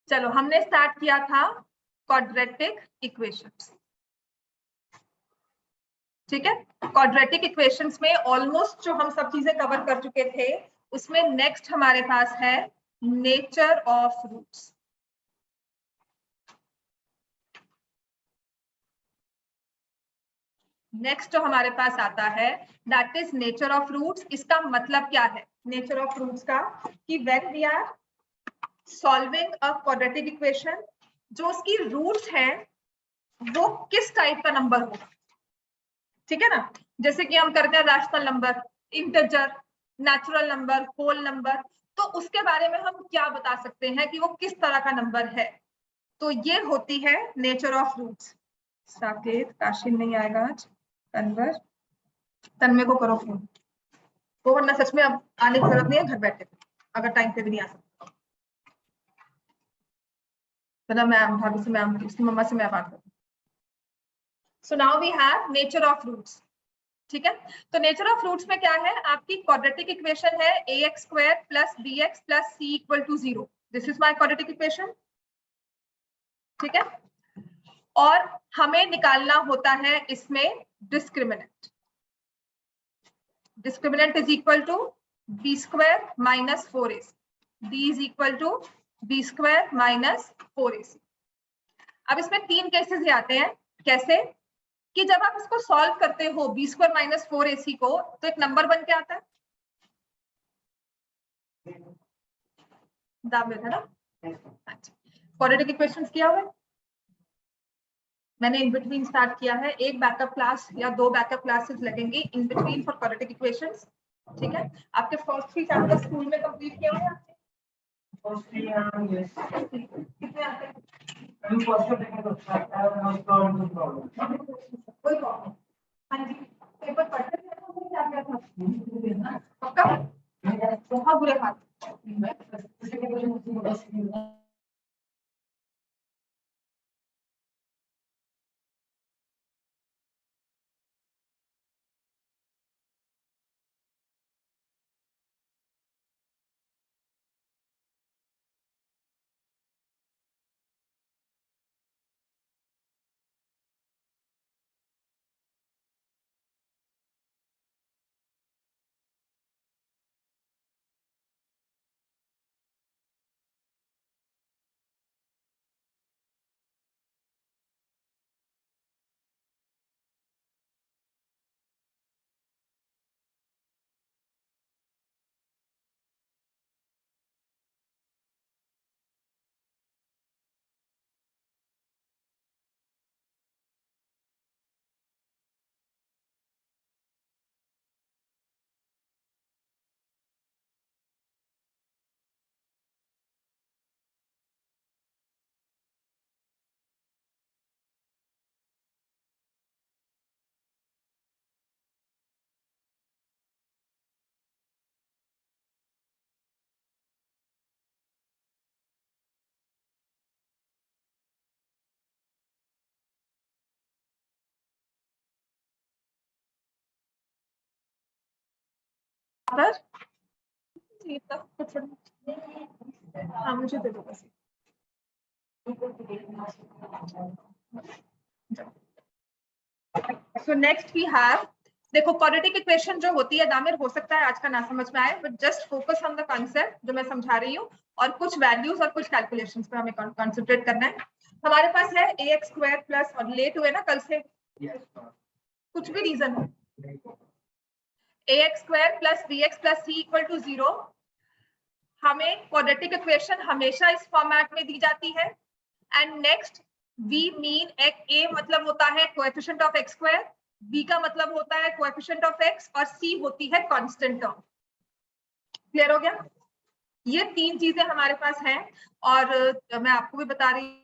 चलो हमने स्टार्ट किया था क्वाड्रेटिक इक्वेशंस, ठीक है। क्वाड्रेटिक इक्वेशंस में ऑलमोस्ट जो हम सब चीजें कवर कर चुके थे, उसमें नेक्स्ट हमारे पास है नेचर ऑफ रूट्स। नेक्स्ट जो हमारे पास आता है that is nature of roots. इसका मतलब क्या है नेचर ऑफ रूट्स का, कि when we are solving a quadratic equation, जो उसकी रूट्स हैं वो किस टाइप का नंबर होगा, ठीक है ना। जैसे कि हम करते हैं rational number, integer, natural number, whole number, तो उसके बारे में हम क्या बता सकते हैं कि वो किस तरह का नंबर है। तो ये होती है नेचर ऑफ रूट्स। साकेत काशिन नहीं आएगा आज, अनवर तन्मय को करो फोन, वो वरना सच में अब आने की जरूरत नहीं है, घर बैठे अगर टाइम पे भी नहीं आ सकता तो ना, मैम भाभी से मैम, उसकी मम्मा से मैं बात करूँ। So now we have nature of roots, ठीक है। तो नेचर ऑफ रूट्स में क्या है, आपकी क्वाड्रेटिक इक्वेशन है ax square plus bx plus c equal to 0। This is my quadratic equation, ठीक है। और हमें निकालना होता है इसमें discriminant. Discriminant is equal to b square minus 4ac, d is equal to b square minus 4ac। अब इसमें तीन केसेस आते हैं। कैसे, कि जब आप इसको सॉल्व करते हो b स्क्वायर माइनस 4ac को, तो एक नंबर बन के आता है, दाब में था ना। क्वाड्रेटिक इक्वेशंस किया हुआ है, मैंने इन बिटवीन स्टार्ट किया है। एक बैकअप क्लास या दो बैकअप क्लासेस लगेंगी in between for quadratic equations, ठीक है। आपके फर्स्ट 3 चैप्टर स्कूल में कंप्लीट किए हुए हैं आपने? कितने आते हैं? कोई प्रॉब्लम। हाँ जी, पेपर पढ़ते थे तो क्या क्या था पक्का, बहुत बुरे हाल। हाँ मुझे दे दो बस। सो नेक्स्ट वी हैव, देखो क्वाड्रेटिक इक्वेशन जो होती है दामिर, हो सकता है आज का ना समझ में आए, but just focus on the concept जो मैं समझा रही हूँ, और कुछ वैल्यूज और कुछ कैलकुलेशंस पे हमें कंसंट्रेट करना है। हमारे पास है ax स्क्वायर प्लस, और लेट हुए ना कल से, कुछ भी रीजन हो, ax square plus bx plus c equal to 0। हमें क्वाड्रेटिक इक्वेशन हमेशा इस फॉर्मेट में दी जाती है। And next v mean a मतलब होता है coefficient of x square, b का मतलब होता है कोएफिशिएंट ऑफ x, और c होती है कांस्टेंट टर्म। क्लियर हो गया, ये तीन चीजें हमारे पास हैं। और मैं आपको भी बता रही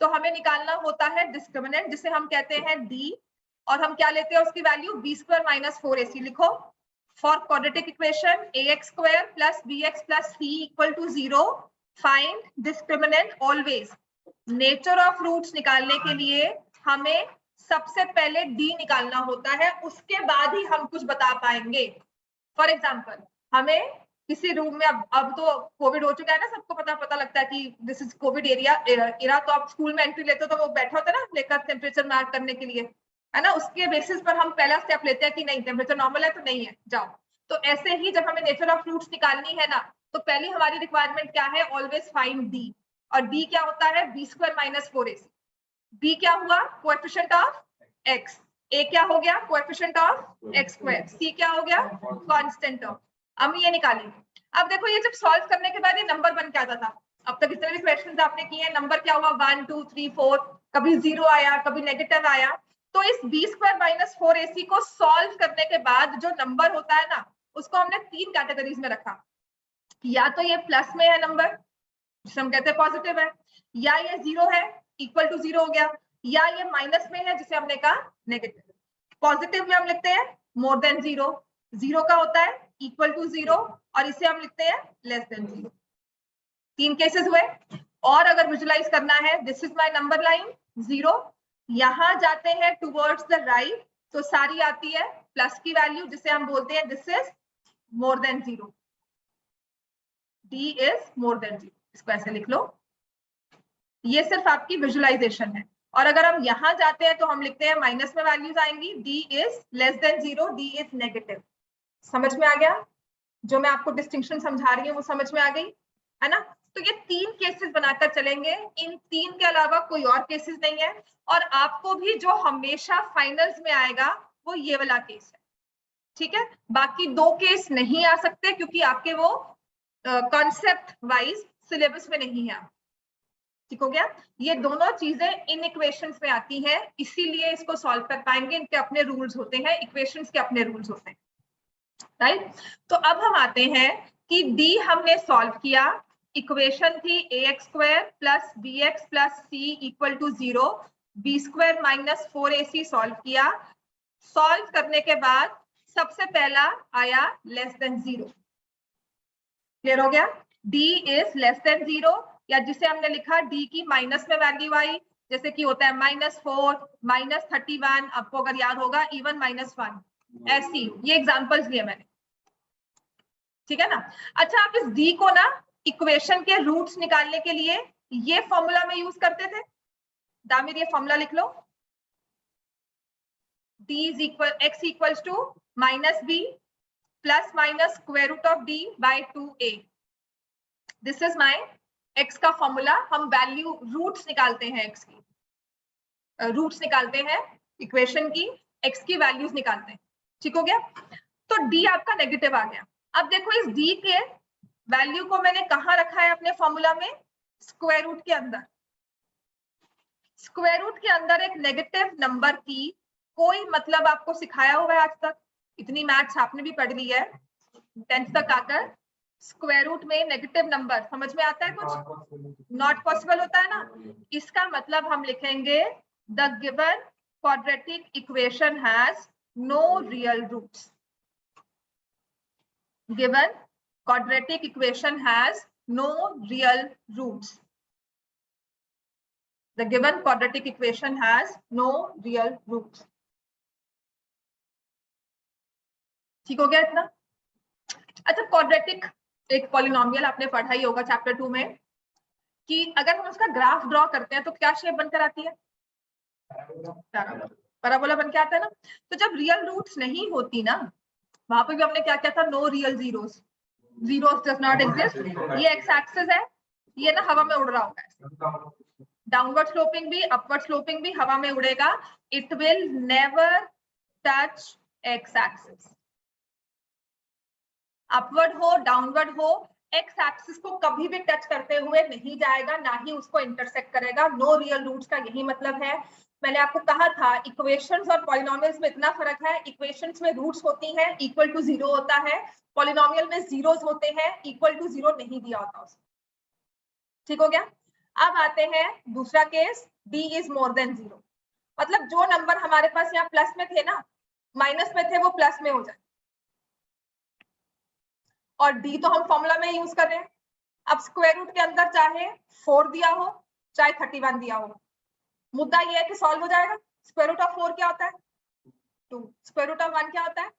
तो हमें निकालना होता है डिस्क्रिमिनेंट, जिसे हम कहते हैं d, और हम क्या लेते हैं उसकी वैल्यू b² - 4ac। लिखो for quadratic equation ax² + bx + c = 0 find discriminant always. Nature of roots निकालने के लिए हमें सबसे पहले d निकालना होता है, उसके बाद ही हम कुछ बता पाएंगे। फॉर एग्जाम्पल हमें किसी रूम में, अब तो कोविड हो चुका है ना, सबको पता लगता है कि दिस इज कोविड एरा, तो आप स्कूल में एंट्री लेते हो तो वो बैठा होता है ना लेकर टेम्परेचर मार्क करने के लिए, है ना, उसके बेसिस पर हम पहला स्टेप लेते हैं कि नहीं टेम्परेचर नॉर्मल है तो नहीं है, जाओ। तो ऐसे ही जब हमें नेचर ऑफ फ्रूट्स निकालनी है ना, तो पहली हमारी रिक्वायरमेंट क्या है, ऑलवेज फाइंड डी, और डी क्या होता है b² - 4ac। b क्या हुआ, कोएफिशिएंट ऑफ x, a क्या हो गया, कोएफिशिएंट ऑफ x², c क्या हो गया, कांस्टेंट ऑफ। हम ये निकालेंगे। अब देखो ये जब सॉल्व करने के बाद ये नंबर बन के आता था, अब तक जितने भी क्वेश्चन आपने किए हैं नंबर क्या हुआ 1 2 3 4, कभी 0 आया कभी नेगेटिव आया। तो इस b² - 4ac को सॉल्व करने के बाद जो नंबर होता है ना, उसको हमने 3 कैटेगरीज में रखा। या तो ये प्लस में है नंबर, जिसे हम कहते हैं पॉजिटिव है, या ये 0 है इक्वल टू 0 हो गया, या ये माइनस में है जिसे हमने कहा नेगेटिव। पॉजिटिव में हम लिखते हैं मोर देन 0, 0 का होता है इक्वल टू 0, और इसे हम लिखते हैं लेस देन 0। 3 केसेस हुए। और अगर विजुलाइज करना है, this is my number line 0, यहां जाते हैं टुवर्ड्स द राइट, तो सारी आती है प्लस की वैल्यू, जिसे हम बोलते हैं this is more than 0, d is more than 0। इसको ऐसे लिख लो, ये सिर्फ आपकी विजुलाइजेशन है। और अगर हम यहां जाते हैं तो हम लिखते हैं माइनस में वैल्यूज आएंगी, d is less than 0, d is negative. समझ में आ गया? जो मैं आपको डिस्टिंक्शन समझा रही हूँ वो समझ में आ गई है ना? तो ये 3 केसेस बनाकर चलेंगे, इन 3 के अलावा कोई और केसेस नहीं है। और आपको भी जो हमेशा फाइनल्स में आएगा वो ये वाला केस है, ठीक है? बाकी 2 केस नहीं आ सकते क्योंकि आपके वो कॉन्सेप्ट वाइज सिलेबस में नहीं है। ठीक हो गया? ये दोनों चीजें इन इक्वेशंस में आती हैं, इसीलिए इसको सॉल्व कर पाएंगे। इनके अपने रूल्स होते हैं, इक्वेशंस के अपने रूल्स होते हैं, राइट? तो अब हम आते हैं कि डी हमने सॉल्व किया, इक्वेशन थी ax² + bx + c = 0, b² - 4ac solve किया। सॉल्व करने के बाद सबसे पहला आया लेस देन 0। क्लियर हो गया? d इज लेस देन 0, या जिसे हमने लिखा d की माइनस में वैल्यू आई, जैसे कि होता है -4, -31, आपको अगर याद होगा इवन -1, ऐसी ये एग्जांपल्स लिए मैंने, ठीक है ना? अच्छा, आप इस d को ना इक्वेशन के रूट्स निकालने के लिए ये फॉर्मूला में यूज करते थे। दामिर ये फॉर्मूला लिख लो, d is equal x equals to -b ± square root of d by 2a। This is my x का फॉर्मूला। हम वैल्यू रूट्स निकालते हैं, x की रूट्स निकालते हैं इक्वेशन की, x की वैल्यूज निकालते हैं। ठीक हो गया? तो d आपका नेगेटिव आ गया। अब देखो इस d के वैल्यू को मैंने कहाँ रखा है अपने फॉर्मूला में, स्क्वायर रूट के अंदर। स्क्वायर रूट के अंदर एक नेगेटिव नंबर की कोई मतलब आपको सिखाया हुआ है आज तक? इतनी मैथ्स आपने भी पढ़ ली है 10th तक आकर। स्क्वायर रूट में नेगेटिव नंबर समझ में आता है कुछ? नॉट पॉसिबल होता है ना? इसका मतलब हम लिखेंगे the given quadratic equation has no real roots. Given quadratic equation has no real roots. The given quadratic equation has no real roots. ठीक हो गया इतना? अच्छा, क्वाड्रेटिक एक पॉलिनोमियल आपने पढ़ा ही होगा चैप्टर 2 में, कि अगर हम उसका ग्राफ ड्रॉ करते हैं तो क्या शेप बनकर आती है? पैराबोला बन के आता है ना? तो जब रियल रूट्स नहीं होती ना, वहां पे भी हमने क्या किया था, no real zeros, zeros does not exist. ये एक्स एक्सिस है, ये ना हवा में उड़ रहा होगा, डाउनवर्ड स्लोपिंग भी अपवर्ड स्लोपिंग भी हवा में उड़ेगा। It will never touch X axis. Upward हो डाउनवर्ड हो, एक्स एक्सिस को कभी भी टच करते हुए नहीं जाएगा, ना ही उसको इंटरसेक्ट करेगा। नो रियल रूट्स का यही मतलब है। मैंने आपको कहा था इक्वेशंस और पॉलिनोमियल्स में इतना फर्क है, इक्वेशंस में रूट्स होती हैं इक्वल टू 0 होता है, पॉलिनोमियल में जीरोस होते हैं इक्वल टू 0 नहीं दिया होता उसको। ठीक हो गया? अब आते हैं दूसरा case, d is more than 0, मतलब जो नंबर हमारे पास यहाँ प्लस में थे ना, माइनस में थे, वो प्लस में हो जाए। और d तो हम फॉर्मूला में यूज कर रहे हैं। अब स्क्वायर रूट के अंदर चाहे 4 दिया हो चाहे 31 दिया हो, मुद्दा ये है कि सॉल्व हो जाएगा। स्क्वायर रूट ऑफ 4 क्या होता है 2, स्क्वायर रूट ऑफ 1 क्या होता है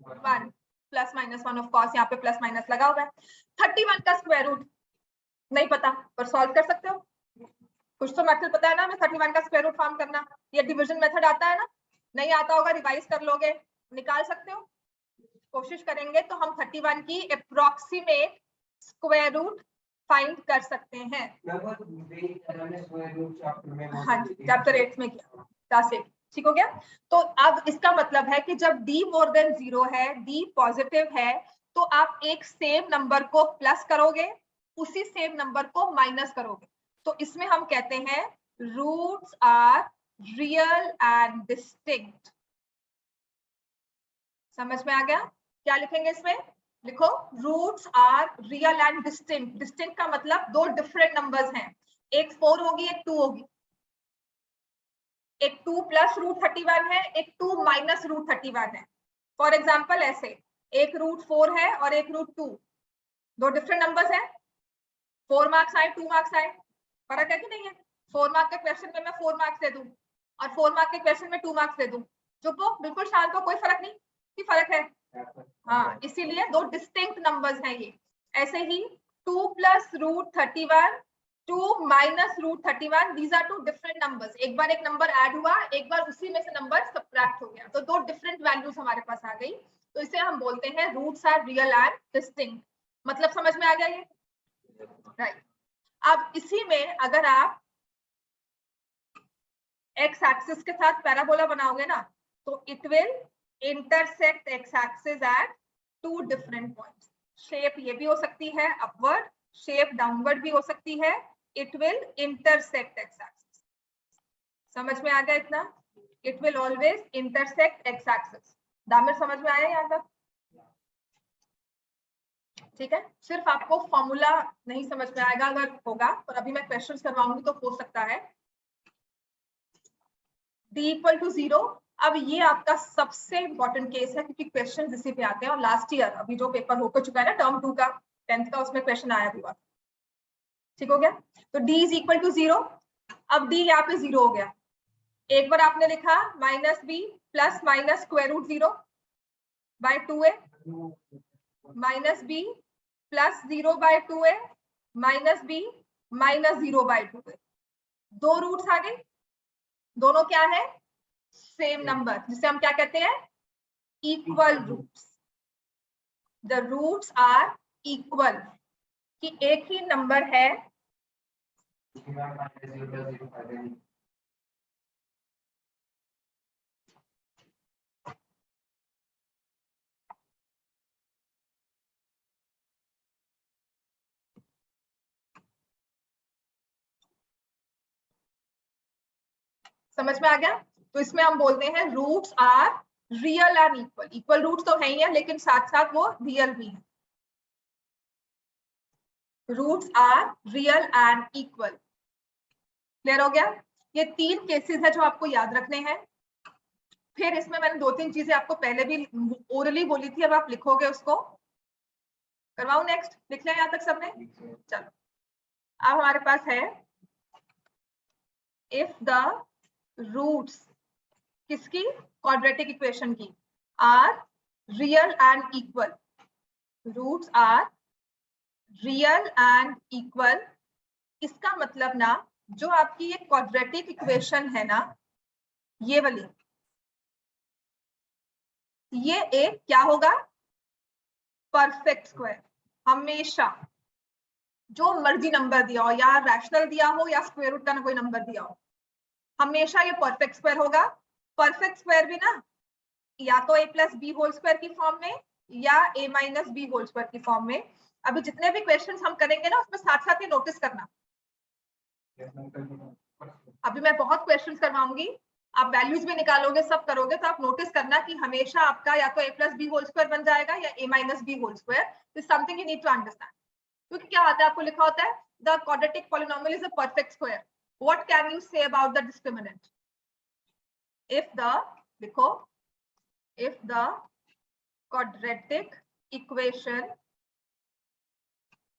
1, प्लस माइनस 1 ऑफ कोर्स यहाँ पे प्लस माइनस लगा हुआ है। 31 का स्क्वायर रूट नहीं पता पर सॉल्व कर सकते हो, कुछ तो मेथड पता है ना हमें 31 का स्क्वायर रूट फॉर्म करना, ये डिवीजन मेथड आता है ना, नहीं आता होगा रिवाइज कर लोगे, निकाल सकते हो। कोशिश करेंगे तो हम 31 की अप्रोक्सीमेट स्क्वायर रूट फाइंड कर सकते हैं। हाँ जी, चैप्टर 8 में किया, क्लास 8, ठीक हो गया। तो अब इसका मतलब है कि जब d मोर देन 0 है, d पॉजिटिव है, तो आप एक सेम नंबर को प्लस करोगे, उसी सेम नंबर को माइनस करोगे, तो इसमें हम कहते हैं roots are real and distinct. समझ में आ गया? क्या लिखेंगे इसमें? लिखो roots are real and distinct. Distinct का मतलब दो डिफरेंट नंबर्स हैं, एक 4 होगी एक 2 होगी, एक 2 प्लस रूट 31 है, एक 2 माइनस रूट 31 है। फॉर एग्जाम्पल ऐसे एक रूट 4 है और एक रूट 2, दो डिफरेंट नंबर्स हैं, 4 मार्क्स आए 2 मार्क्स आए, फर्क है कि नहीं है? 4 मार्क के क्वेश्चन में मैं 4 मार्क्स दे दूं और 4 मार्क के क्वेश्चन में 2 मार्क्स दे दूं, चुप हो, बिल्कुल शांत हो, कोई फर्क नहीं कि फर्क है। हाँ, इसीलिए दो डिस्टिंक्ट नंबर्स हैं ये। ऐसे ही 2 plus root 31, 2 minus root 31, these are two different numbers. एक बार एक नंबर ऐड हुआ, एक बार उसी में से नंबर सब्ट्रैक्ट हो गया, तो दो डिफरेंट वैल्यूज हमारे पास आ गई, तो इसे हम बोलते हैं roots are real and distinct. मतलब समझ में आ गया ये? राइट। अब इसी में अगर आप एक्स एक्सिस के साथ पैराबोला बनाओगे ना, तो it will intersect X axis at two different points. Shape ये भी हो सकती है अपवर्ड, शेप डाउनवर्ड भी हो सकती है, it will intersect X axis. समझ में आ गया इतना? It will always intersect X axis. दामिर समझ में आया यहाँ तक? ठीक है, सिर्फ आपको फॉर्मूला नहीं समझ में आएगा अगर होगा, पर अभी मैं क्वेश्चंस करवाऊंगी तो हो सकता है। d इक्वल टू 0, अब ये आपका सबसे इंपॉर्टेंट केस है क्योंकि क्वेश्चन इसी पे आते हैं, और लास्ट ईयर अभी जो पेपर होकर चुका है ना टर्म 2 का 10th का, उसमें क्वेश्चन आया हुआ। ठीक हो गया? तो d इज इक्वल टू 0। अब d यहाँ पे 0 हो गया, एक बार आपने लिखा minus b plus minus square root 0 by 2a, minus b plus 0 by 2a minus b minus 0 by 2a। दो रूट्स आ गए, दोनों क्या है? सेम नंबर, जिसे हम क्या कहते हैं? Equal roots. The roots are equal, कि एक ही नंबर है। समझ में आ गया? तो इसमें हम बोलते हैं roots are real and equal. Equal roots तो है ही है, लेकिन साथ साथ वो रियल भी है। Roots are real and equal. Clear हो गया? ये 3 केसेस है जो आपको याद रखने हैं। फिर इसमें मैंने 2-3 चीजें आपको पहले भी ओरली बोली थी, अब आप लिखोगे उसको। करवाऊं नेक्स्ट? लिख लिया यहाँ तक सबने? चलो, अब हमारे पास है इफ द रूट्स किसकी? क्वाड्रेटिक इक्वेशन की, are real and equal. Roots are real and equal, इसका मतलब ना जो आपकी ये क्वाड्रेटिक इक्वेशन है ना, ये वाली, ये एक क्या होगा? Perfect square. हमेशा जो मर्जी नंबर दिया हो, या रैशनल दिया हो या स्क्वायर रूट का ना कोई नंबर दिया हो, हमेशा ये परफेक्ट स्क्वायर होगा। परफेक्ट स्क्वायर भी ना या तो a plus b whole square की फॉर्म में या a minus b whole square की फॉर्म में। अभी जितने भी क्वेश्चंस हम करेंगे ना, उसमें साथ साथ ये नोटिस करना। अभी मैं बहुत क्वेश्चंस करवाऊंगी, आप वैल्यूज भी निकालोगे, सब करोगे, तो आप नोटिस करना कि हमेशा आपका या तो a plus b whole square बन जाएगा या a minus b whole square. This something you need to understand. क्योंकि क्या होता है, आपको लिखा होता है the quadratic polynomial is a perfect square, what can you say about the discriminant? If the, देखो, if the quadratic equation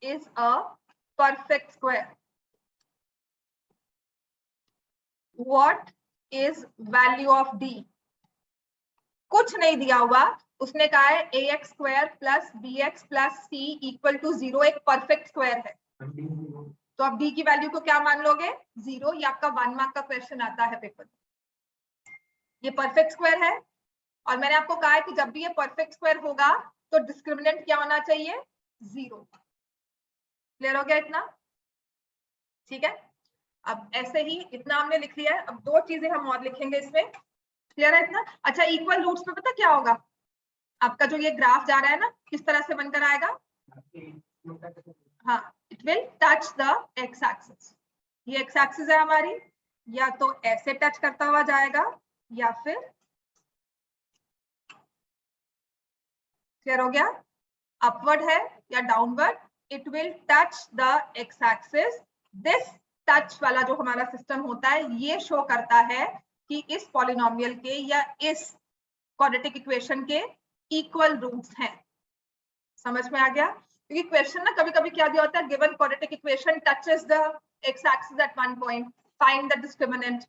is a perfect square, what is value of d? कुछ नहीं दिया हुआ, उसने कहा है ax square plus bx plus c equal to 0 एक perfect square है, तो अब d की वैल्यू को क्या मान लोगे? 0। ये आपका 1 मार्क का क्वेश्चन आता है पेपर। ये परफेक्ट स्क्वायर है और मैंने आपको कहा है कि जब भी ये परफेक्ट स्क्वायर होगा तो डिस्क्रिमिनेंट क्या होना चाहिए? 0। क्लियर हो गया इतना? ठीक है, अब ऐसे ही इतना हमने लिख लिया है। अब दो चीजें हम और लिखेंगे इसमें। क्लियर है इतना? अच्छा, इक्वल रूट्स में पता क्या होगा आपका? जो ये ग्राफ जा रहा है ना, किस तरह से बनकर आएगा? हाँ, it will touch the x axis. ये एक्स एक्सिस है हमारी, या तो ऐसे टच करता हुआ जाएगा या फिर, क्लियर हो गया, अपवर्ड है या downward, it will touch the x axis. This touch वाला जो हमारा सिस्टम होता है ये शो करता है कि इस पॉलिनोमियल के या इस क्वाड्रेटिक इक्वेशन के इक्वल रूट्स हैं। समझ में आ गया? क्योंकि क्वेश्चन ना कभी कभी क्या दिया होता है, given quadratic equation touches the x axis eight one point, find the discriminant.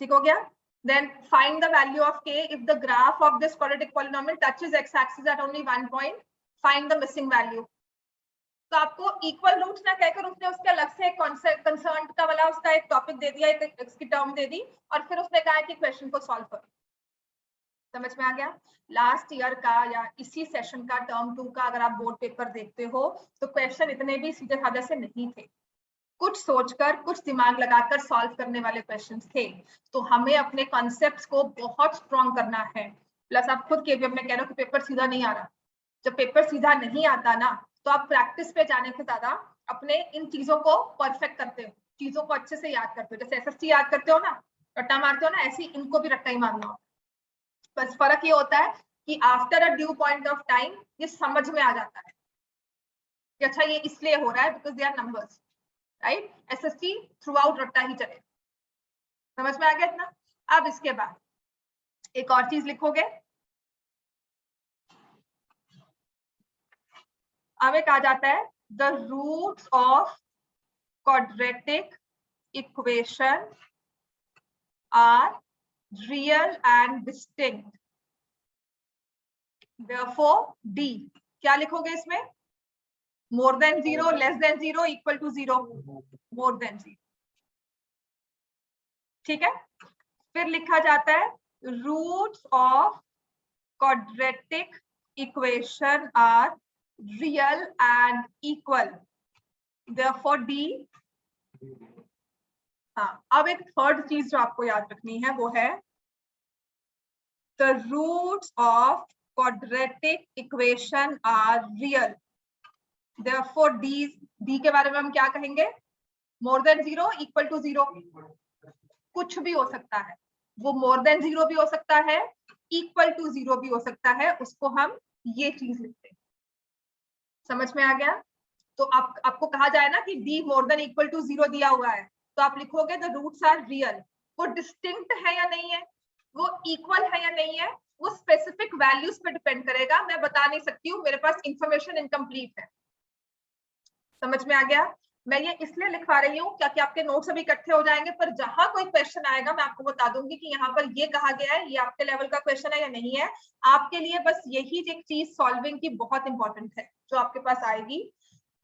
ठीक हो गया? Then find the value of k if the graph of this quadratic polynomial touches x axis at only one point, find the missing value। तो आपको equal roots ना कहकर उसने उसके अलग से एक कंसर्न का वाला उसका एक टॉपिक दे दिया, एक इसकी टर्म दे दी और फिर उसने कहा कि क्वेश्चन को सॉल्व करो। समझ में आ गया? लास्ट ईयर का या इसी सेशन का टर्म 2 का अगर आप बोर्ड पेपर देखते हो तो क्वेश्चन इतने भी सीधे साधे से नहीं थे, कुछ सोचकर कुछ दिमाग लगाकर सॉल्व करने वाले क्वेश्चंस थे। तो हमें अपने कॉन्सेप्ट्स को बहुत स्ट्रॉन्ग करना है। प्लस आप खुद केवीएम में कह रहे हो कि पेपर सीधा नहीं आ रहा। जब पेपर सीधा नहीं आता ना तो आप प्रैक्टिस पे जाने से ज्यादा अपने इन चीजों को परफेक्ट करते हो, चीजों को अच्छे से याद करते हो। जैसे एसएसटी याद करते हो ना, रट्टा मारते हो ना, ऐसे ही इनको भी रट्टा ही मारना हो। बस फर्क ये होता है कि after a due point of time ये समझ में आ जाता है कि अच्छा ये इसलिए हो रहा है because they are numbers, right? SST throughout रट्टा ही चले। समझ में आ गया इतना? अब इसके बाद एक और चीज लिखोगे, अब एक आ जाता है the roots of quadratic equation are real and distinct, therefore d। क्या लिखोगे इसमें? More than 0, less than 0, equal to 0, more than 0। ठीक है, फिर लिखा जाता है roots of quadratic equation are real and equal, therefore d। हाँ, अब एक थर्ड चीज जो आपको याद रखनी है वो है the roots of quadratic equation are real, therefore d के बारे में हम क्या कहेंगे? More than 0, equal to 0। कुछ भी हो सकता है, वो मोर देन 0 भी हो सकता है, इक्वल टू 0 भी हो सकता है, उसको हम ये चीज लिखते हैं। समझ में आ गया? तो आपको कहा जाए ना कि d more than equal to 0 दिया हुआ है तो आप लिखोगे द रूट्स आर रियल। वो डिस्टिंक्ट है या नहीं है, वो इक्वल है या नहीं है, वो स्पेसिफिक वैल्यूज पे डिपेंड करेगा। मैं बता नहीं सकती हूँ, मेरे पास इंफॉर्मेशन इनकम्प्लीट है। समझ में आ गया? मैं ये इसलिए लिखवा रही हूँ क्योंकि आपके नोट्स अभी इकट्ठे हो जाएंगे, पर जहां कोई क्वेश्चन आएगा मैं आपको बता दूंगी कि यहाँ पर ये कहा गया है, ये आपके लेवल का क्वेश्चन है या नहीं है। आपके लिए बस यही एक चीज सॉल्विंग की बहुत इंपॉर्टेंट है जो आपके पास आएगी।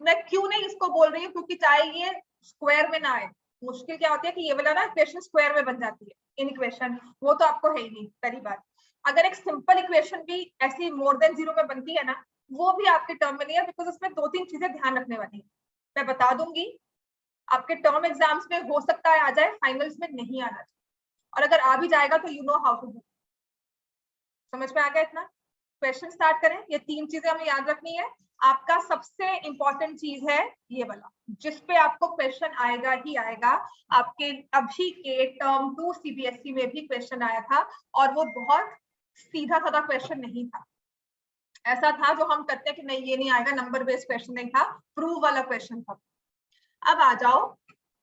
मैं क्यों नहीं इसको बोल रही हूँ, क्योंकि चाहे ये स्क्वायर में ना आए, मुश्किल क्या होती है कि ये वाला ना इक्वेशन स्क्वायर में बन जाती है, इन इक्वेशन वो तो आपको है ही नहीं। पहली बात, अगर एक सिंपल इक्वेशन भी ऐसी मोर देन 0 में बनती है ना, वो भी आपके टर्म में नहीं है, बिकॉज उसमें 2-3 चीजें ध्यान रखने वाली है। मैं बता दूंगी, आपके टर्म एग्जाम्स में हो सकता है आ जाए, फाइनल्स में नहीं आना चाहिए, और अगर आ भी जाएगा तो you know how to do. समझ में आ गया इतना? क्वेश्चन स्टार्ट करें। ये 3 चीजें हमें याद रखनी है। आपका सबसे इंपॉर्टेंट चीज है ये वाला, जिसपे आपको क्वेश्चन आएगा ही आएगा। आपके अभी के टर्म 2 सीबीएसई में भी क्वेश्चन आया था और वो बहुत सीधा साधा क्वेश्चन नहीं था। ऐसा था जो हम करते हैं कि नहीं ये नहीं आएगा, नंबर बेस्ड क्वेश्चन नहीं था, प्रूव वाला क्वेश्चन था। अब आ जाओ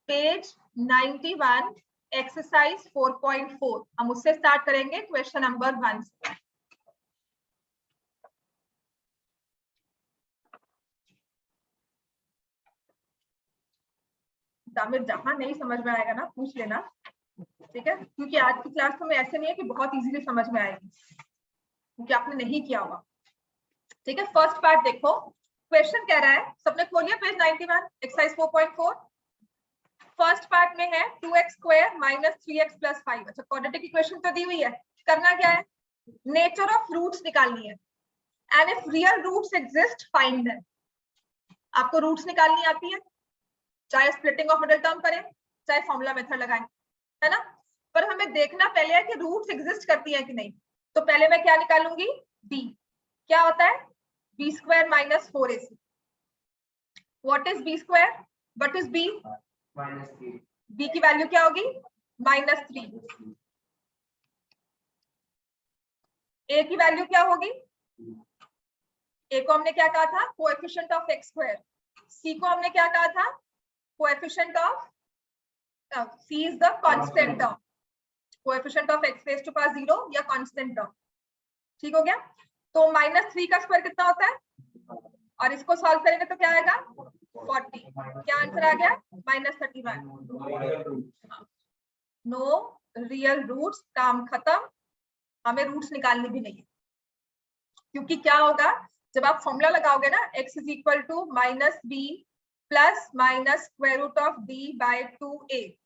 पेज 91 एक्सरसाइज 4.4, हम उससे स्टार्ट करेंगे क्वेश्चन नंबर 1 से। दामिर जहां नहीं समझ में आएगा ना पूछ लेना, ठीक है, क्योंकि आज की क्लास में ऐसे नहीं है कि बहुत इजीली समझ में आएगी, क्योंकि आपने नहीं किया होगा। ठीक है, फर्स्ट पार्ट देखो, क्वेश्चन कह रहा है, सबने खोलिए पेज 91 एक्सरसाइज 4.4। फर्स्ट पार्ट में है 2x square minus 3x plus 5। अच्छा, क्वाड्रेटिक इक्वेशन तो दी हुई है, करना क्या है, नेचर ऑफ रूट्स निकालनी है, and if real roots exist find them. आपको रूट्स निकालनी आती है, चाहे स्प्लिटिंग ऑफ मिडिल टर्म करें, चाहे फॉर्मूला मेथड लगाएं, है ना, पर हमें देखना पहले है कि रूट्स एग्जिस्ट करती है कि नहीं। तो पहले मैं क्या निकालूंगी, b, क्या होता है b square minus 4ac। What is b square, what is b, b की वैल्यू क्या होगी -3, a की वैल्यू क्या होगी, a को हमने क्या कहा था, coefficient of x square, c को हमने क्या कहा था, coefficient of c is the constant term, coefficient of x raise to power 0 या कांस्टेंट टर्म। ठीक हो गया, तो -3 का स्क्वायर कितना होता है, और इसको सॉल्व करेंगे तो क्या आएगा 40, क्या आंसर आ गया -31। नो रियल रूट्स, काम खत्म, हमें रूट्स निकालनी भी नहीं है, क्योंकि क्या होगा जब आप फॉर्मूला लगाओगे ना, x is equal to -b plus minus square root of d by 2a,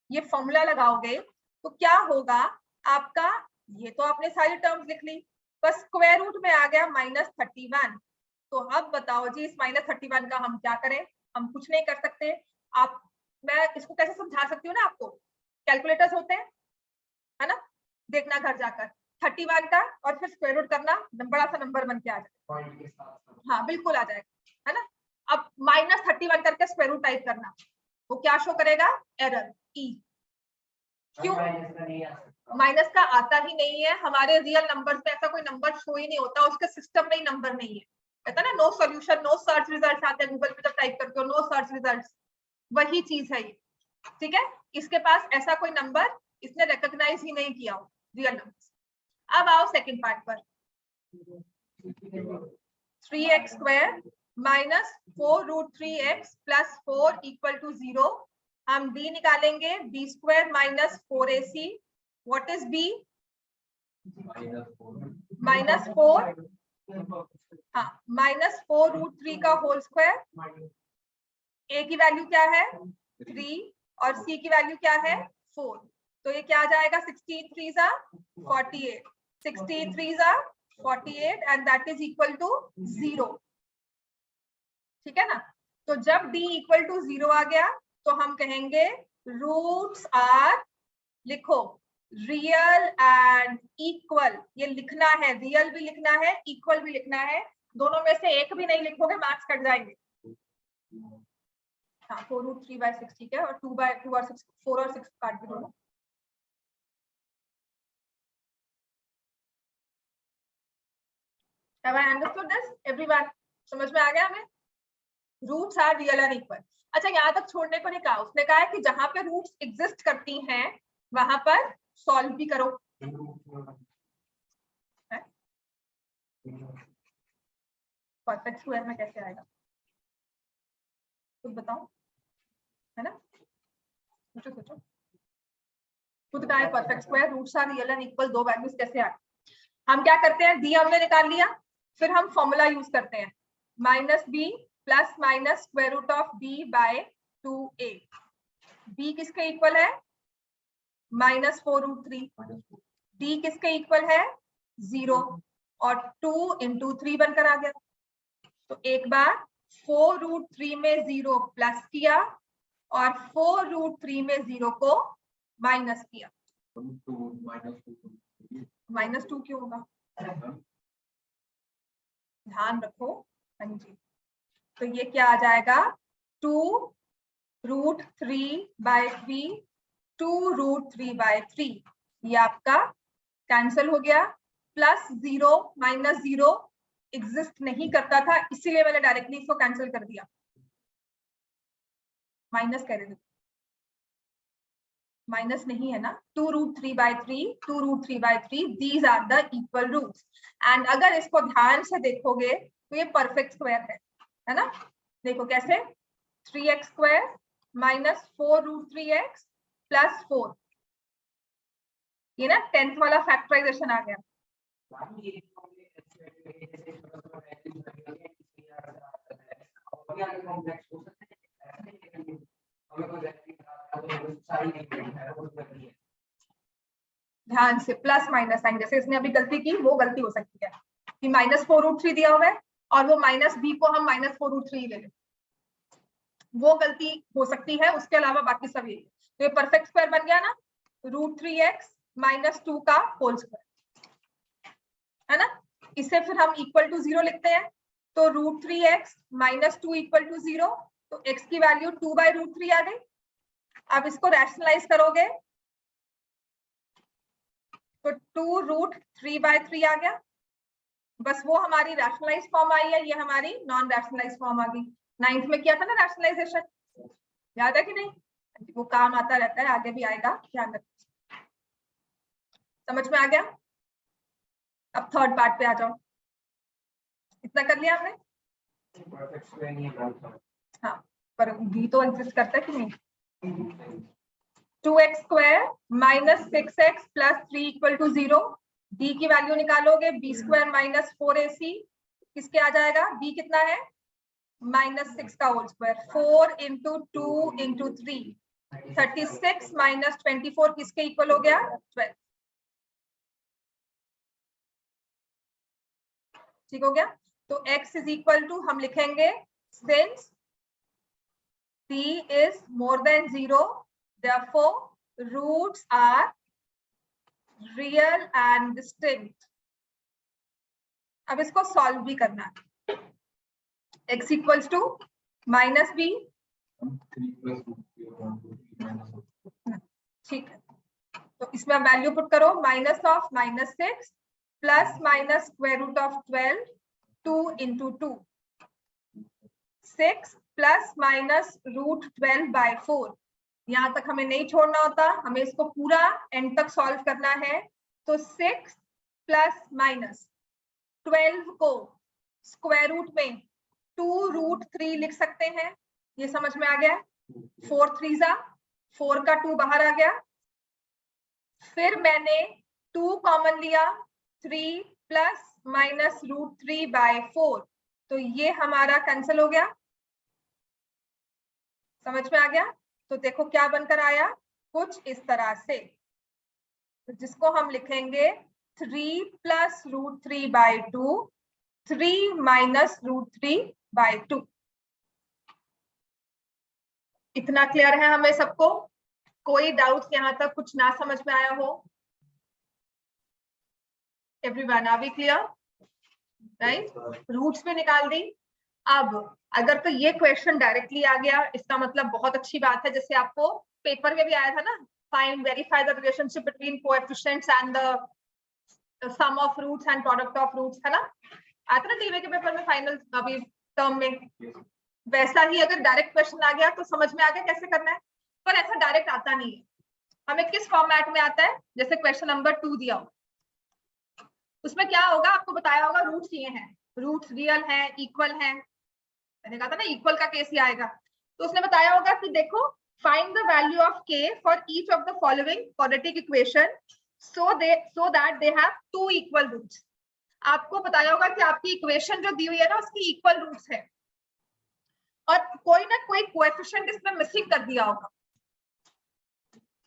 ये फॉर्मूला लगाओगे तो क्या होगा आपका, ये तो आपने सारी टर्म्स लिख ली, बस स्क्वायर रूट में आ गया -31। तो अब बताओ जी इस -31 का हम क्या करें, हम कुछ नहीं कर सकते। आप, मैं इसको कैसे समझा सकती हूँ ना आपको, कैलकुलेटर्स होते हैं, है ना, देखना घर जाकर 31 का और फिर स्क्वायर रूट करना, बड़ा सा नंबर बन के आ जाएगा, हाँ बिल्कुल आ जाएगा, है ना। अब -31 करके स्क्वायर रूट टाइप करना, वो क्या शो करेगा, एरर ई। क्यों, माइनस का आता ही नहीं है, हमारे रियल नंबर्स में ऐसा कोई नंबर शो ही नहीं होता, उसके सिस्टम में ही नंबर नहीं है, कहता ना no solution no search results आते हैं गूगल पे जब टाइप करते हो नो सर्च रिजल्ट्स, वही चीज है ये। ठीक है, इसके पास ऐसा कोई नंबर इसने रिकॉग्नाइज ही नहीं किया हो रियल नंबर। अब आओ सेकंड पार्ट पर, 3x square minus 4√3x plus 4 equal to 0। हम b निकालेंगे, b square minus 4ac। What is b, -4, हाँ -4√3 का होल स्क्वायर, a की वैल्यू क्या है 3 और c की वैल्यू क्या है 4, तो ये क्या आ जाएगा 16 3 48, 16 3 48 and that is equal to 0। ठीक है ना, तो जब d इक्वल टू 0 आ गया तो हम कहेंगे रूट्स आर, लिखो रियल एंड इक्वल, ये लिखना है, रियल भी लिखना है इक्वल भी लिखना है, दोनों में से एक भी नहीं लिखोगे मार्क्स कट जाएंगे। हाँ 4√3/6 ठीक है, और 2/2 और 6, 4 और 6 काट भी दोनों। Have I understood this everyone? समझ में आ गया हमें, roots are real and equal. अच्छा, यहाँ तक छोड़ने को नहीं कहा, उसने कहा है कि जहां पे रूट्स एग्जिस्ट करती हैं वहां पर सॉल्व भी करो। परफेक्ट स्क्वायर में कैसे आएगा खुद बताओ, है ना, सोचो सोचो खुद का है perfect square, roots are real and equal, दो वैल्यूज कैसे आए। हम क्या करते हैं, डी हमने निकाल लिया, फिर हम फॉर्मूला यूज करते हैं, -b plus minus square root of b by 2a। b किसके इक्वल है -4√3, d किसके इक्वल है 0 और 2 × 3 बनकर आ गया। तो एक बार 4√3 में 0 प्लस किया और 4√3 में 0 को माइनस किया, -2 क्यों होगा, ध्यान रखो, हाँ जी, तो ये क्या आ जाएगा 2√3/3, 2√3/3, ये आपका कैंसिल हो गया, प्लस 0 -0 एग्जिस्ट नहीं करता था, इसीलिए मैंने डायरेक्टली इसको कैंसिल कर दिया। माइनस कह रहे थे, माइनस नहीं है ना, 2√3/3, 2√3/3, these are the equal roots. And अगर इसको ध्यान से देखोगे तो ये परफेक्ट स्क्वायर है ना। देखो कैसे, 3x² माइनस 4√3x प्लस 4, ये ना 10th वाला फैक्टराइजेशन आ गया। ध्यान से प्लस माइनस साइन, जैसे इसने अभी गलती की वो गलती हो सकती है कि -4√3 दिया हुआ है और वो -b को हम -4√3 ले लें, वो गलती हो सकती है, उसके अलावा बाकी सब यही। तो ये परफेक्ट स्क्वायर बन गया ना, √3x - 2 का होल स्क्वायर, है ना। इसे फिर हम इक्वल टू 0 लिखते हैं, तो √3x - 2 इक्वल टू 0, तो x की वैल्यू 2/√3 आ गई। अब इसको रैशनलाइज करोगे तो 2√3/3 आ गया, बस वो हमारी रैशनलाइज फॉर्म आई है, ये हमारी नॉन रैशनलाइज फॉर्म आ गई। 9th में किया था ना रैशनलाइजेशन, याद है कि नहीं? वो काम आता रहता है, आगे भी आएगा, ध्यान रखना। समझ में आ गया? अब थर्ड पार्ट पे आ जाओ। इतना कर लिया आपने? हाँ, पर डी तो एग्जिस्ट करता है कि नहीं? 2x² minus 6x plus 3 equal to 0, D की वैल्यू निकालोगे, b² माइनस 4ac, किसके आ जाएगा? b कितना है? -6 का होल स्क्वायर, 4 × 2 × 3, 36 माइनस 24 किसके इक्वल हो गया? 12। ठीक हो गया। तो x इज इक्वल टू हम लिखेंगे, since c is more than 0, therefore roots are real and distinct। अब इसको सॉल्व भी करना है। x इक्वल्स टू -b, ठीक है, तो इसमें वैल्यू पुट करो, -6 plus minus square root of 12, 2 × 2, 6 plus minus √12/4। यहाँ तक हमें नहीं छोड़ना होता, हमें इसको पूरा एंड तक सॉल्व करना है। तो 6 प्लस माइनस 12 को स्क्वायर रूट में 2√3 लिख सकते हैं, ये समझ में आ गया। 4 3 4 का 2 बाहर आ गया, फिर मैंने 2 कॉमन लिया, 3 प्लस माइनस √3/4, तो ये हमारा कैंसिल हो गया। समझ में आ गया? तो देखो क्या बनकर आया, कुछ इस तरह से, जिसको हम लिखेंगे 3 प्लस √3/2, 3 माइनस √3/2। इतना क्लियर है हमें सबको? कोई डाउट यहाँ तक कुछ ना समझ में आया हो? Everyone are we clear? Right, roots भी निकाल दी। अब अगर तो ये क्वेश्चन डायरेक्टली आ गया, इसका मतलब बहुत अच्छी बात है, जैसे आपको पेपर में भी आया था ना, find verify the relationship between coefficients and the sum of roots and product of roots, है ना, आता ना टीवी के पेपर में फाइनल अभी टर्म में। वैसा ही अगर डायरेक्ट क्वेश्चन आ गया तो समझ में आ गया कैसे करना है, पर ऐसा डायरेक्ट आता नहीं है। हमें किस फॉर्मेट में आता है? जैसे क्वेश्चन नंबर 2 दिया हो, उसमें क्या होगा आपको बताया होगा, रूट्स ये हैं, रूट्स रियल हैं, इक्वल हैं, मैंने कहा था ना इक्वल का केस ही आएगा। तो उसने बताया होगा कि देखो, find the value of k for each of the following quadratic equation so that they have 2 equal roots. आपको बताया होगा कि आपकी इक्वेशन जो दी हुई है ना, उसकी इक्वल रूट्स है, और कोई ना कोई कोएफिशिएंट इसमें मिसिंग कर दिया होगा।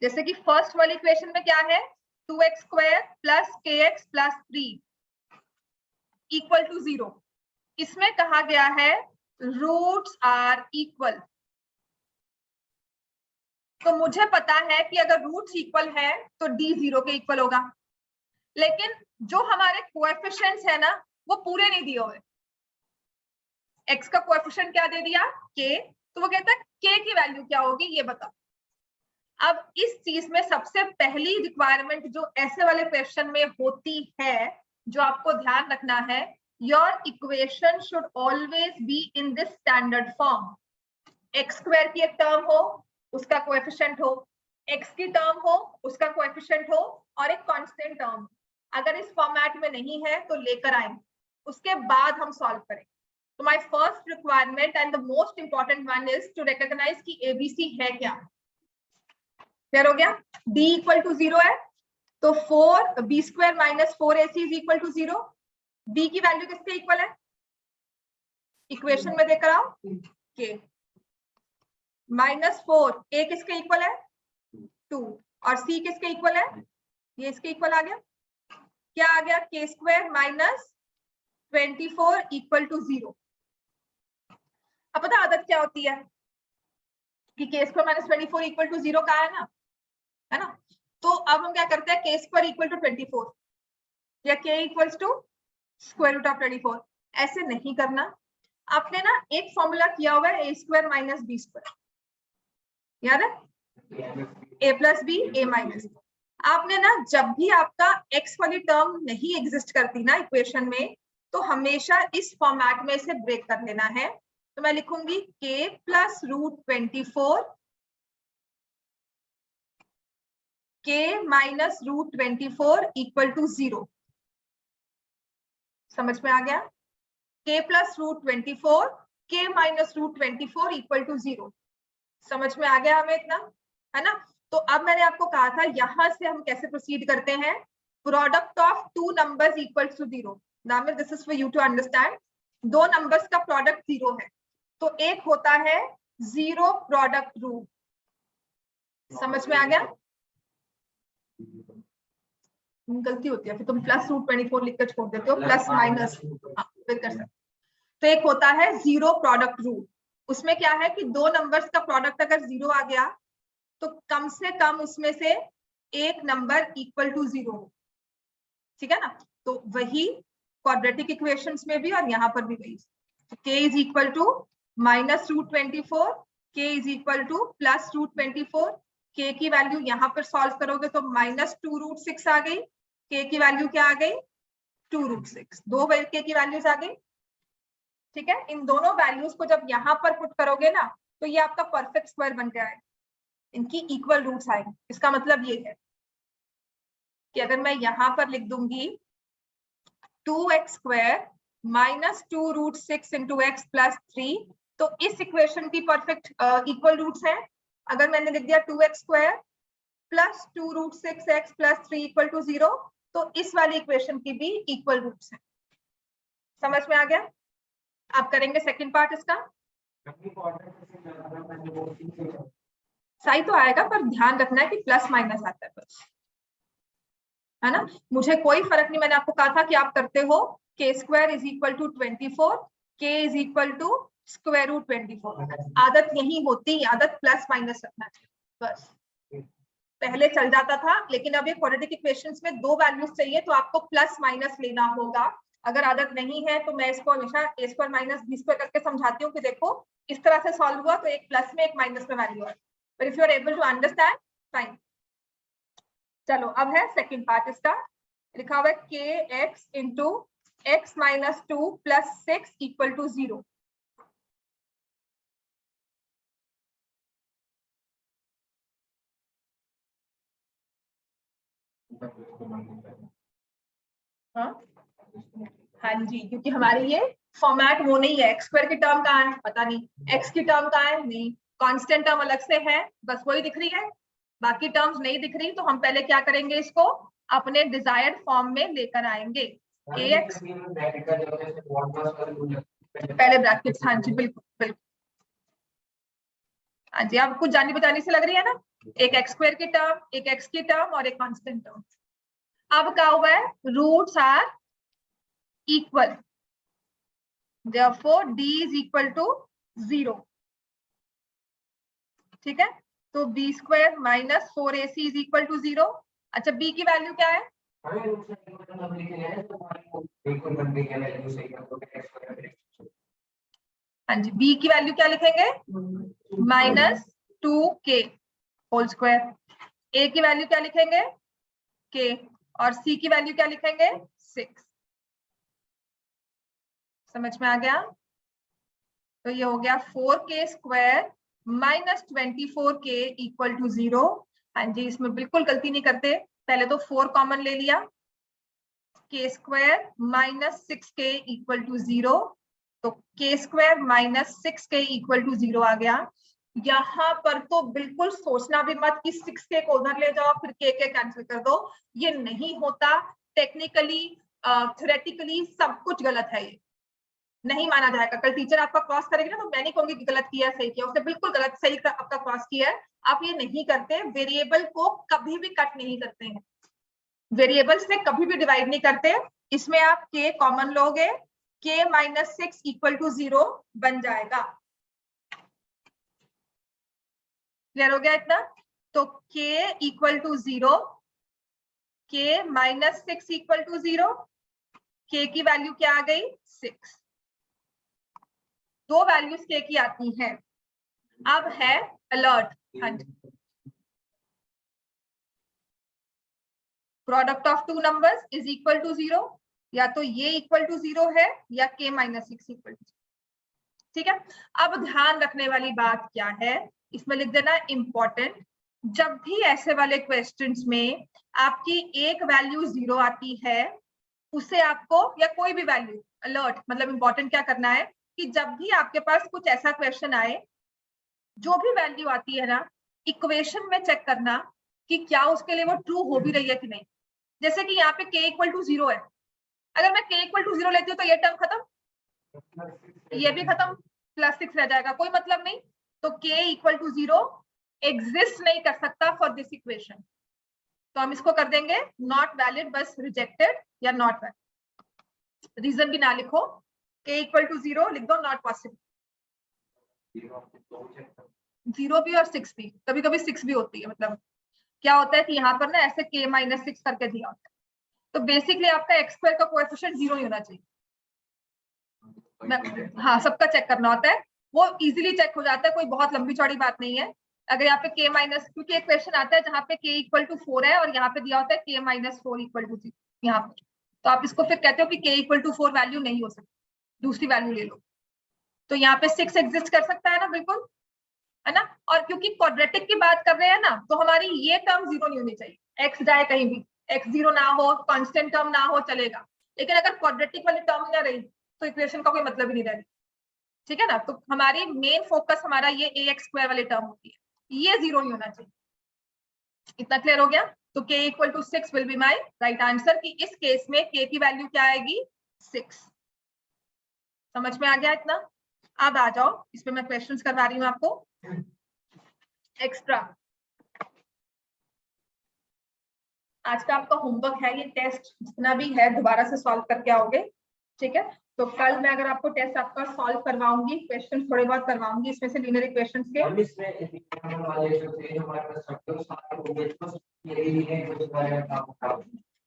जैसे कि फर्स्ट वाली इक्वेशन में क्या है, 2x² plus kx plus 3 equal to 0। इसमें कहा गया है रूट्स आर इक्वल। तो मुझे पता है कि अगर रूट्स इक्वल है तो d 0 के इक्वल होगा, लेकिन जो हमारे कोएफिशिएंट्स है ना, वो पूरे नहीं दिए हुए। x का कोएफिशिएंट क्या दे दिया? k, तो वो कहता है k की वैल्यू क्या होगी ये बताओ। अब इस चीज में सबसे पहली रिक्वायरमेंट जो ऐसे वाले क्वेश्चन में होती है, जो आपको ध्यान रखना है, your equation should always be in this standard form. X square की एक टर्म हो, उसका कोएफिशिएंट हो, एक्स की टर्म हो, उसका कोएफिशिएंट हो, और एक कांस्टेंट टर्म। अगर इस फॉर्मेट में नहीं है तो लेकर आए, उसके बाद हम सॉल्व करें। तो my first requirement and the most important one is to recognise कि एबीसी है क्या। क्लियर हो गया? d इक्वल टू 0 है तो 4 b square minus 4ac is equal to 0। b की वैल्यू किसके इक्वल है? इक्वेशन में देकर आओ, k माइनस 4 a किसके इक्वल है? 2, और c किसके इक्वल है? ये इसके इक्वल आ गया। क्या आ गया? k square minus 24 equal to 0। अब पता आदत क्या होती है कि k square minus 24 equal to 0 का है ना? तो अब हम क्या करते हैं, k स्क्वायर इक्वल टू 24 या k equals to square root of 24। ऐसे नहीं करना। आपने ना एक फॉर्मूला किया हुआ है a square minus b square, याद है? a plus b a minus. आपने ना जब भी आपका x वाली टर्म नहीं एग्जिस्ट करती ना इक्वेशन में, तो हमेशा इस फॉर्मेट में से ब्रेक कर लेना है। तो मैं लिखूंगी k plus root 24 k minus root 24 equal to 0। समझ में आ गया? k plus root 24 k minus root 24 equal to 0। समझ में आ गया हमें इतना, है ना? तो अब मैंने आपको कहा था यहां से हम कैसे प्रोसीड करते हैं। Product of two numbers equals to 0। नाम this is for you to understand. दो नंबर्स का प्रोडक्ट 0 है तो एक होता है जीरो प्रोडक्ट रूल। समझ में आ गया? गलती होती है फिर तुम प्लस रूट 24 लिखकर छोड़ देते हो, प्लस माइनस फिर कर सकते। तो एक होता है जीरो प्रोडक्ट रूल। उसमें क्या है कि दो नंबर्स का प्रोडक्ट अगर 0 आ गया तो कम से कम उसमें से एक नंबर इक्वल टू 0 हो। ठीक है ना? तो वही क्वाड्रेटिक इक्वेशंस में भी और यहाँ पर भी वही। तो k is equal to minus root 24, k is equal to plus root 24। k की वैल्यू यहाँ पर सॉल्व करोगे तो माइनस 2 रूट 6 आ गई। k की वैल्यू क्या आ गई? 2 रूट 6। दो k की वैल्यूज आ गई। ठीक है? इन दोनों वैल्यूज को जब यहाँ पर पुट करोगे ना तो ये आपका परफेक्ट स्क्वायर बन के आएगा। इनकी इक्वल रूट्स आएंगे। इसका मतलब ये है कि अगर मैं यहाँ पर लिख दूंगी 2x square minus 2 root 6 into x plus 3, तो इस इक्वेशन की परफेक्ट इक्वल रूट्स है। अगर मैंने लिख दिया 2x square plus 2 root 6 x plus 3 equal to 0, तो इस वाली इक्वेशन की भी इक्वल रूट्स है। समझ में आ गया? आप करेंगे सेकंड पार्ट इसका। सही तो आएगा पर ध्यान रखना है कि प्लस माइनस आता है बस, है ना? मुझे कोई फर्क नहीं, मैंने आपको कहा था कि आप करते हो k square is equal to 24, k is equal to square root 24। आदत यही होती है, आदत प्लस माइनस रखना चाहिए बस। पहले चल जाता था लेकिन अब ये क्वाड्रेटिक इक्वेशंस में दो वैल्यूज चाहिए तो आपको प्लस माइनस लेना होगा। अगर आदत नहीं है तो मैं इसको हमेशा a square minus b square करके समझाती हूँ कि देखो इस तरह से सॉल्व हुआ तो एक प्लस में एक माइनस में वैल्यू है। But if you are able to understand fine. चलो अब है सेकंड पार्ट इसका। लिखा हुआ है k x into x minus 2 plus 6 equal to 0। हाँ जी, क्योंकि हमारी ये फॉर्मेट वो नहीं है। एक्स स्क्वायर की टर्म कहाँ है पता नहीं, एक्स की टर्म कहाँ है नहीं, कांस्टेंट टर्म अलग से है, बस वही दिख रही है, बाकी टर्म्स नहीं दिख रही। तो हम पहले क्या करेंगे, इसको अपने डिजायर्ड फॉर्म में लेकर आएंगे। ax पहले ब्रैकेट्स, हाँ जी बिल्कुल बिल्कुल। हाँ जी, आप कुछ जानी बजानी से लग रही है ना, एक एक्स स्क्वायर की टर्म, एक एक्स की टर्म और एक कांस्टेंट टर्म। अब क्या हुआ है, roots are equal, therefore d is equal to 0। ठीक है, तो b square minus 4ac is equal to 0। अच्छा, b की वैल्यू क्या है? हाँ जी, b की वैल्यू क्या लिखेंगे? Minus 2k whole square. a की वैल्यू क्या लिखेंगे? k। और c की वैल्यू क्या लिखेंगे? 6। समझ में आ गया? तो ये हो गया 4k square minus 24k equal to 0। हाँ जी, इसमें बिल्कुल गलती नहीं करते, पहले तो 4 कॉमन ले लिया, k square minus 6k equal to 0, तो k square minus 6k equal to 0 आ गया। यहाँ पर तो बिल्कुल सोचना भी मत कि 6k को उधर ले जाओ फिर k कैंसिल कर दो, ये नहीं होता। टेक्निकली थ्योरेटिकली सब कुछ गलत है, ये नहीं माना जाएगा। कल टीचर आपका क्रॉस करेगी ना तो मैं नहीं कहूंगी कि गलत किया सही किया, उसने बिल्कुल गलत सही आपका क्रॉस किया है। आप ये नहीं करते, वेरिएबल को कभी भी कट नहीं करते हैं, वेरिएबल से कभी भी डिवाइड नहीं करते। इसमें आप k कॉमन लोगे, k माइनस 6 इक्वल टू 0 बन जाएगा। क्लियर हो गया इतना? तो k equal to 0, k minus 6 equal to 0, k की वैल्यू क्या आ गई? 6। दो वैल्यूज k की आती हैं। अब है अलर्ट, हाँ जी, product of two numbers is equal to 0, या तो ये इक्वल टू 0 है या k माइनस 6 इक्वल टू 0। ठीक है, अब ध्यान रखने वाली बात क्या है, इसमें लिख देना इंपॉर्टेंट। जब भी ऐसे वाले क्वेश्चंस में आपकी एक वैल्यू 0 आती है, उसे आपको, या कोई भी वैल्यू, अलर्ट मतलब इंपॉर्टेंट क्या करना है कि जब भी आपके पास कुछ ऐसा क्वेश्चन आए, जो भी वैल्यू आती है ना, इक्वेशन में चेक करना कि क्या उसके लिए वो ट्रू हो भी रही है कि नहीं। जैसे कि यहाँ पे k इक्वल टू 0 है, अगर मैं k इक्वल टू 0 लेती हूँ तो ये टर्म खत्म, ये भी खत्म, प्लस 6 रह जाएगा, कोई मतलब नहीं। तो k इक्वल टू 0 एग्जिस्ट नहीं कर सकता फॉर दिस इक्वेशन, तो हम इसको कर देंगे नॉट वैलिड, बस रिजेक्टेड या नॉट वैलिड। रीजन भी ना लिखो, k इक्वल टू 0 लिख दो, नॉट पॉसिबल। 0 भी और 6 भी, कभी कभी 6 भी होती है। मतलब क्या होता है कि यहाँ पर ना ऐसे k माइनस 6 करके दिया होता है, तो बेसिकली आपका x स्क्वायर का कोएफिशिएंट 0 ही होना चाहिए। हाँ, सबका चेक करना होता है, वो इजीली चेक हो जाता है, कोई बहुत लंबी चौड़ी बात नहीं है। अगर यहाँ पे k माइनस, क्योंकि एक क्वेश्चन आता है जहाँ पे k इक्वल टू 4 है और यहाँ पे दिया होता है k माइनस 4 इक्वल टू 0 यहाँ पर, तो आप इसको फिर कहते हो कि k इक्वल टू 4 वैल्यू नहीं हो सकती, दूसरी वैल्यू ले लो। तो यहाँ पे 6 एग्जिस्ट कर सकता है ना, बिल्कुल, है ना। और क्योंकि क्वाड्रेटिक की बात कर रहे हैं ना, तो हमारी ये टर्म 0 नहीं होनी चाहिए, x जाए कहीं भी, x 0 ना हो, कांस्टेंट टर्म ना हो, चलेगा। लेकिन अगर क्वाड्रेटिक वाली टर्म ना रही तो इक्वेशन का कोई मतलब ही नहीं रहेगा, ठीक है ना। तो हमारी मेन फोकस हमारा ये ax स्क्वायर वाली टर्म होती है, ये 0 नहीं होना चाहिए। इतना क्लियर हो गया? तो k equal to 6 will be my right answer, कि इस केस में k की वैल्यू क्या आएगी? 6। समझ में आ गया इतना? अब आ जाओ, इसमें मैं क्वेश्चंस करवा रही हूँ आपको एक्स्ट्रा। आज का आपका होमवर्क है, ये टेस्ट जितना भी है दोबारा से सॉल्व करके आओगे, ठीक है। तो कल मैं अगर आपको टेस्ट आपका सॉल्व करवाऊंगी, क्वेश्चन थोड़े बहुत करवाऊंगी इसमें से लीनियर इक्वेशंस के।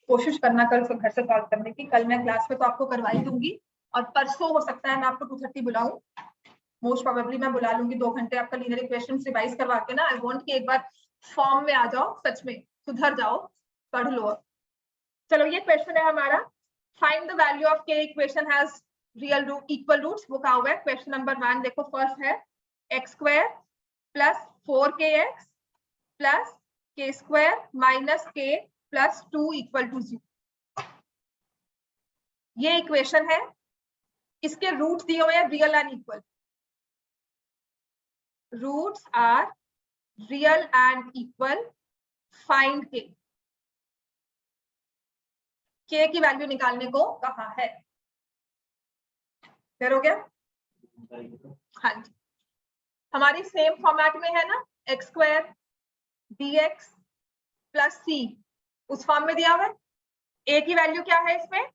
कोशिश करना कल घर से सॉल्व करने की, कल मैं क्लास में तो आपको करवा ही दूंगी, और परसों हो सकता है मैं आपको 2:30 बुलाऊं, मोस्ट प्रोबेबली मैं बुला लूंगी। 2 घंटे आपका लीनियर इक्वेशन रिवाइज करवा के ना, आई वांट कि एक बार फॉर्म में आ जाओ, सच में सुधर जाओ, पढ़ लो। चलो, ये क्वेश्चन है हमारा, find the value of k equation has real root equal roots. वो कहा हुआ है क्वेश्चन नंबर 1। देखो फर्स्ट है x square plus 4kx plus k square minus k plus 2 equal to 0। ये इक्वेशन है, इसके रूट्स दिए हुए हैं real and equal, roots are real and equal, find k। k की वैल्यू निकालने को कहा है, क्लियर हो गया? हाँ जी, हमारी सेम फॉर्मेट में है ना, x square dx plus c, उस फॉर्म में दिया हुआ है। a की वैल्यू क्या है इसमें?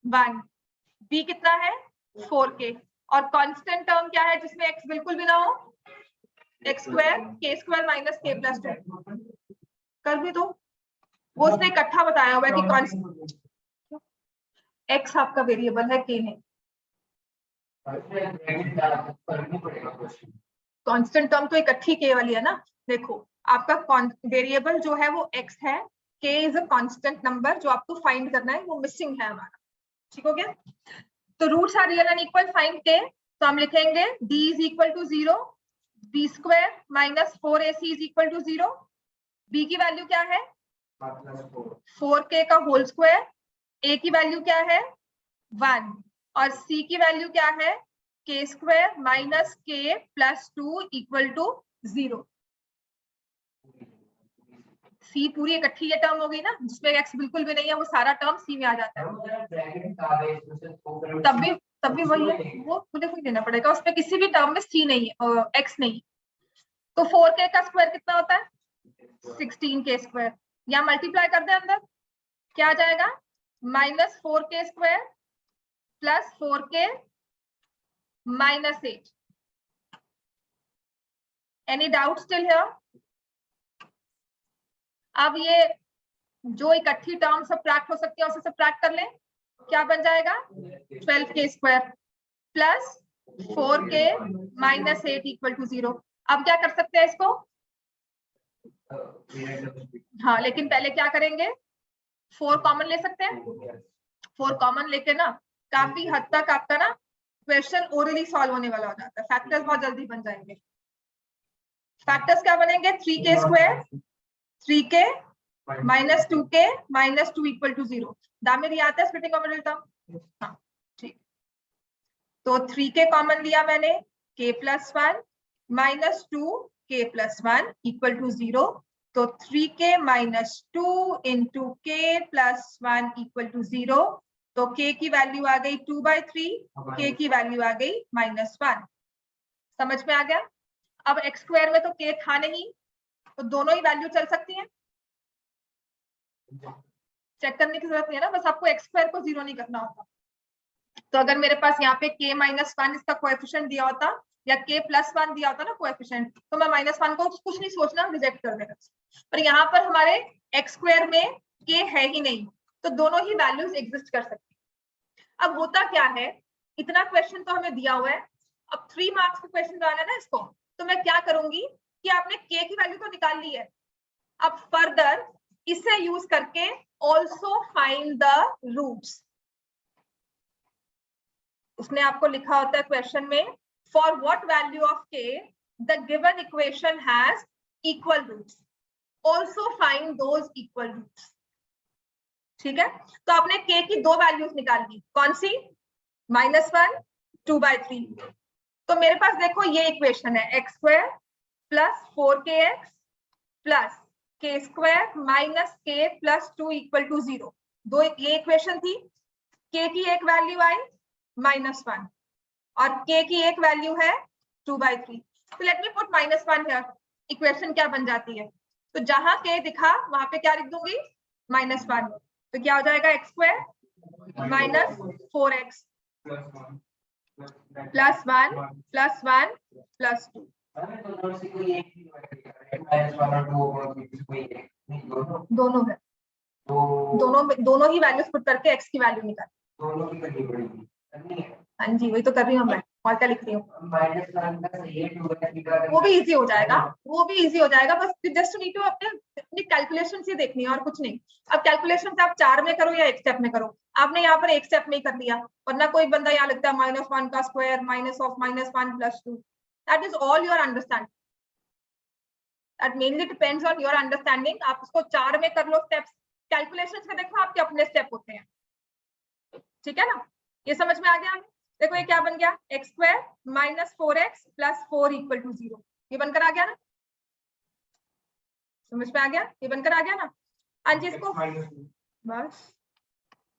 1, b कितना है? 4k, और कांस्टेंट टर्म क्या है जिसमें x बिल्कुल भी ना हो? X square k square minus k plus 2। कर भी दो, वो उसने इकट्ठा बताया हुआ है कि कांस्टेंट x आपका वेरिएबल है, k नहीं। कांस्टेंट टर्म तो इकट्ठी k वाली है ना। देखो, आपका वेरिएबल जो है वो x है, k is a constant number, जो आपको फाइंड करना है वो मिसिंग है हमारा, ठीक हो गया। तो roots are real and equal, find k, तो हम लिखेंगे d is equal to 0, b square minus 4ac is equal to 0, b की वैल्यू क्या है 4k का होल स्क्वायर, a की वैल्यू क्या है 1 और c की वैल्यू क्या है k square minus k plus 2 equal to 0। C पूरी इकट्ठी ये टर्म हो गई ना, जिसमें एक्स बिल्कुल भी नहीं है, वो सारा टर्म सी में आ जाता है। तब भी वही है, वो खुद ही देना पड़ेगा, उसमें किसी भी टर्म में सी नहीं है, एक्स नहीं। तो 4k का स्क्वायर कितना होता है 16k स्क्वायर, या मल्टीप्लाई कर दे अंदर, क्या आ जाएगा minus 4k square plus 4k minus 8। Any doubt still here? अब ये जो इकट्ठी टर्म सबट्रैक्ट हो सकती है उसे सबट्रैक्ट कर लें, क्या बन जाएगा 12k square plus 4k minus 8 equal to 0। अब क्या कर सकते हैं इसको, हाँ लेकिन पहले क्या करेंगे 4 कॉमन ले सकते हैं, 4 कॉमन लेके ना काफी हद तक आपका ना क्वेश्चन ओरली सॉल्व होने वाला हो जाता है, फैक्टर्स बहुत जल्दी बन जाएंगे। फैक्टर्स क्या बनेंगे 3k square 3k minus 2k minus 2 equal to 0। दामिर ये आता है स्प्लिटिंग ऑफ मिडिल टर्म, हाँ ठीक। तो 3k कॉमन लिया मैंने, k plus 1 minus 2k plus 1 equal to 0। तो 3k minus 2 into k plus 1 equal to 0। तो k की वैल्यू आ गई 2/3, k की वैल्यू आ गई -1। समझ में आ गया? अब x स्क्वायर में तो k था नहीं, तो दोनों ही वैल्यू चल सकती हैं, चेक करने की जरूरत नहीं है ना, बस आपको x स्क्वायर को 0 नहीं करना होता। तो अगर मेरे पास यहाँ पे k माइनस 1 इसका कोएफिशिएंट दिया होता या k प्लस 1 दिया होता ना कोएफिशिएंट, तो मैं -1 को कुछ नहीं सोचना, रिजेक्ट कर देना। पर यहाँ पर हमारे x स्क्वायर में k है ही नहीं, तो दोनों ही वैल्यूज एग्जिस्ट कर सकती है। अब होता क्या है, इतना क्वेश्चन तो हमें दिया हुआ है, अब 3 मार्क्स का क्वेश्चन बनाना है ना इसको, तो मैं क्या करूंगी कि आपने k की वैल्यू तो निकाल ली है, अब फर्दर इसे यूज करके ऑल्सो फाइंड द रूट्स। उसने आपको लिखा होता है क्वेश्चन में, for what value of k the given equation has equal roots, also find those equal roots. ठीक है, तो आपने k की 2 वैल्यूज निकाल ली, कौन सी -1 2/3। तो मेरे पास देखो ये इक्वेशन है x square plus 4kx plus k square minus k plus 2 equal to 0। दो ये इक्वेशन थी, k की एक वैल्यू आई -1 और k की एक वैल्यू है 2/3। तो let me put -1 here, equation क्या बन जाती है, तो जहां k दिखा वहां पे क्या लिख दूंगी -1, तो क्या हो जाएगा x square minus 4x plus 1 plus 1 plus 2। दोनों है, दोनों ही वैल्यूज पुट करके x की वैल्यू निकाल। हाँ जी वही तो कर रही हूँ मैं, और क्या लिख रही हूँ, वो भी इजी हो जाएगा, वो भी इजी हो जाएगा, बस जस्ट नीड टू अपनी कैलकुलेशन से देखनी है और कुछ नहीं। अब कैलकुलेशन आप 4 में करो या एक स्टेप में करो, आपने यहाँ पर एक स्टेप में कर लिया, वरना कोई बंदा यहाँ लिखता है -1 का square minus of -1 plus 2। That is all your understanding, that mainly depends on your understanding. आप उसको 4 में कर लो स्टेप्स, कैलकुलेशन में देखो आपके अपने स्टेप होते हैं, ठीक है ना, ये समझ में आ गया? देखो ये क्या बन गया, x square minus 4x plus 4 equal to 0, ये बनकर आ गया ना, समझ में आ गया, ये बनकर आ गया ना। हाँ जी, इसको बस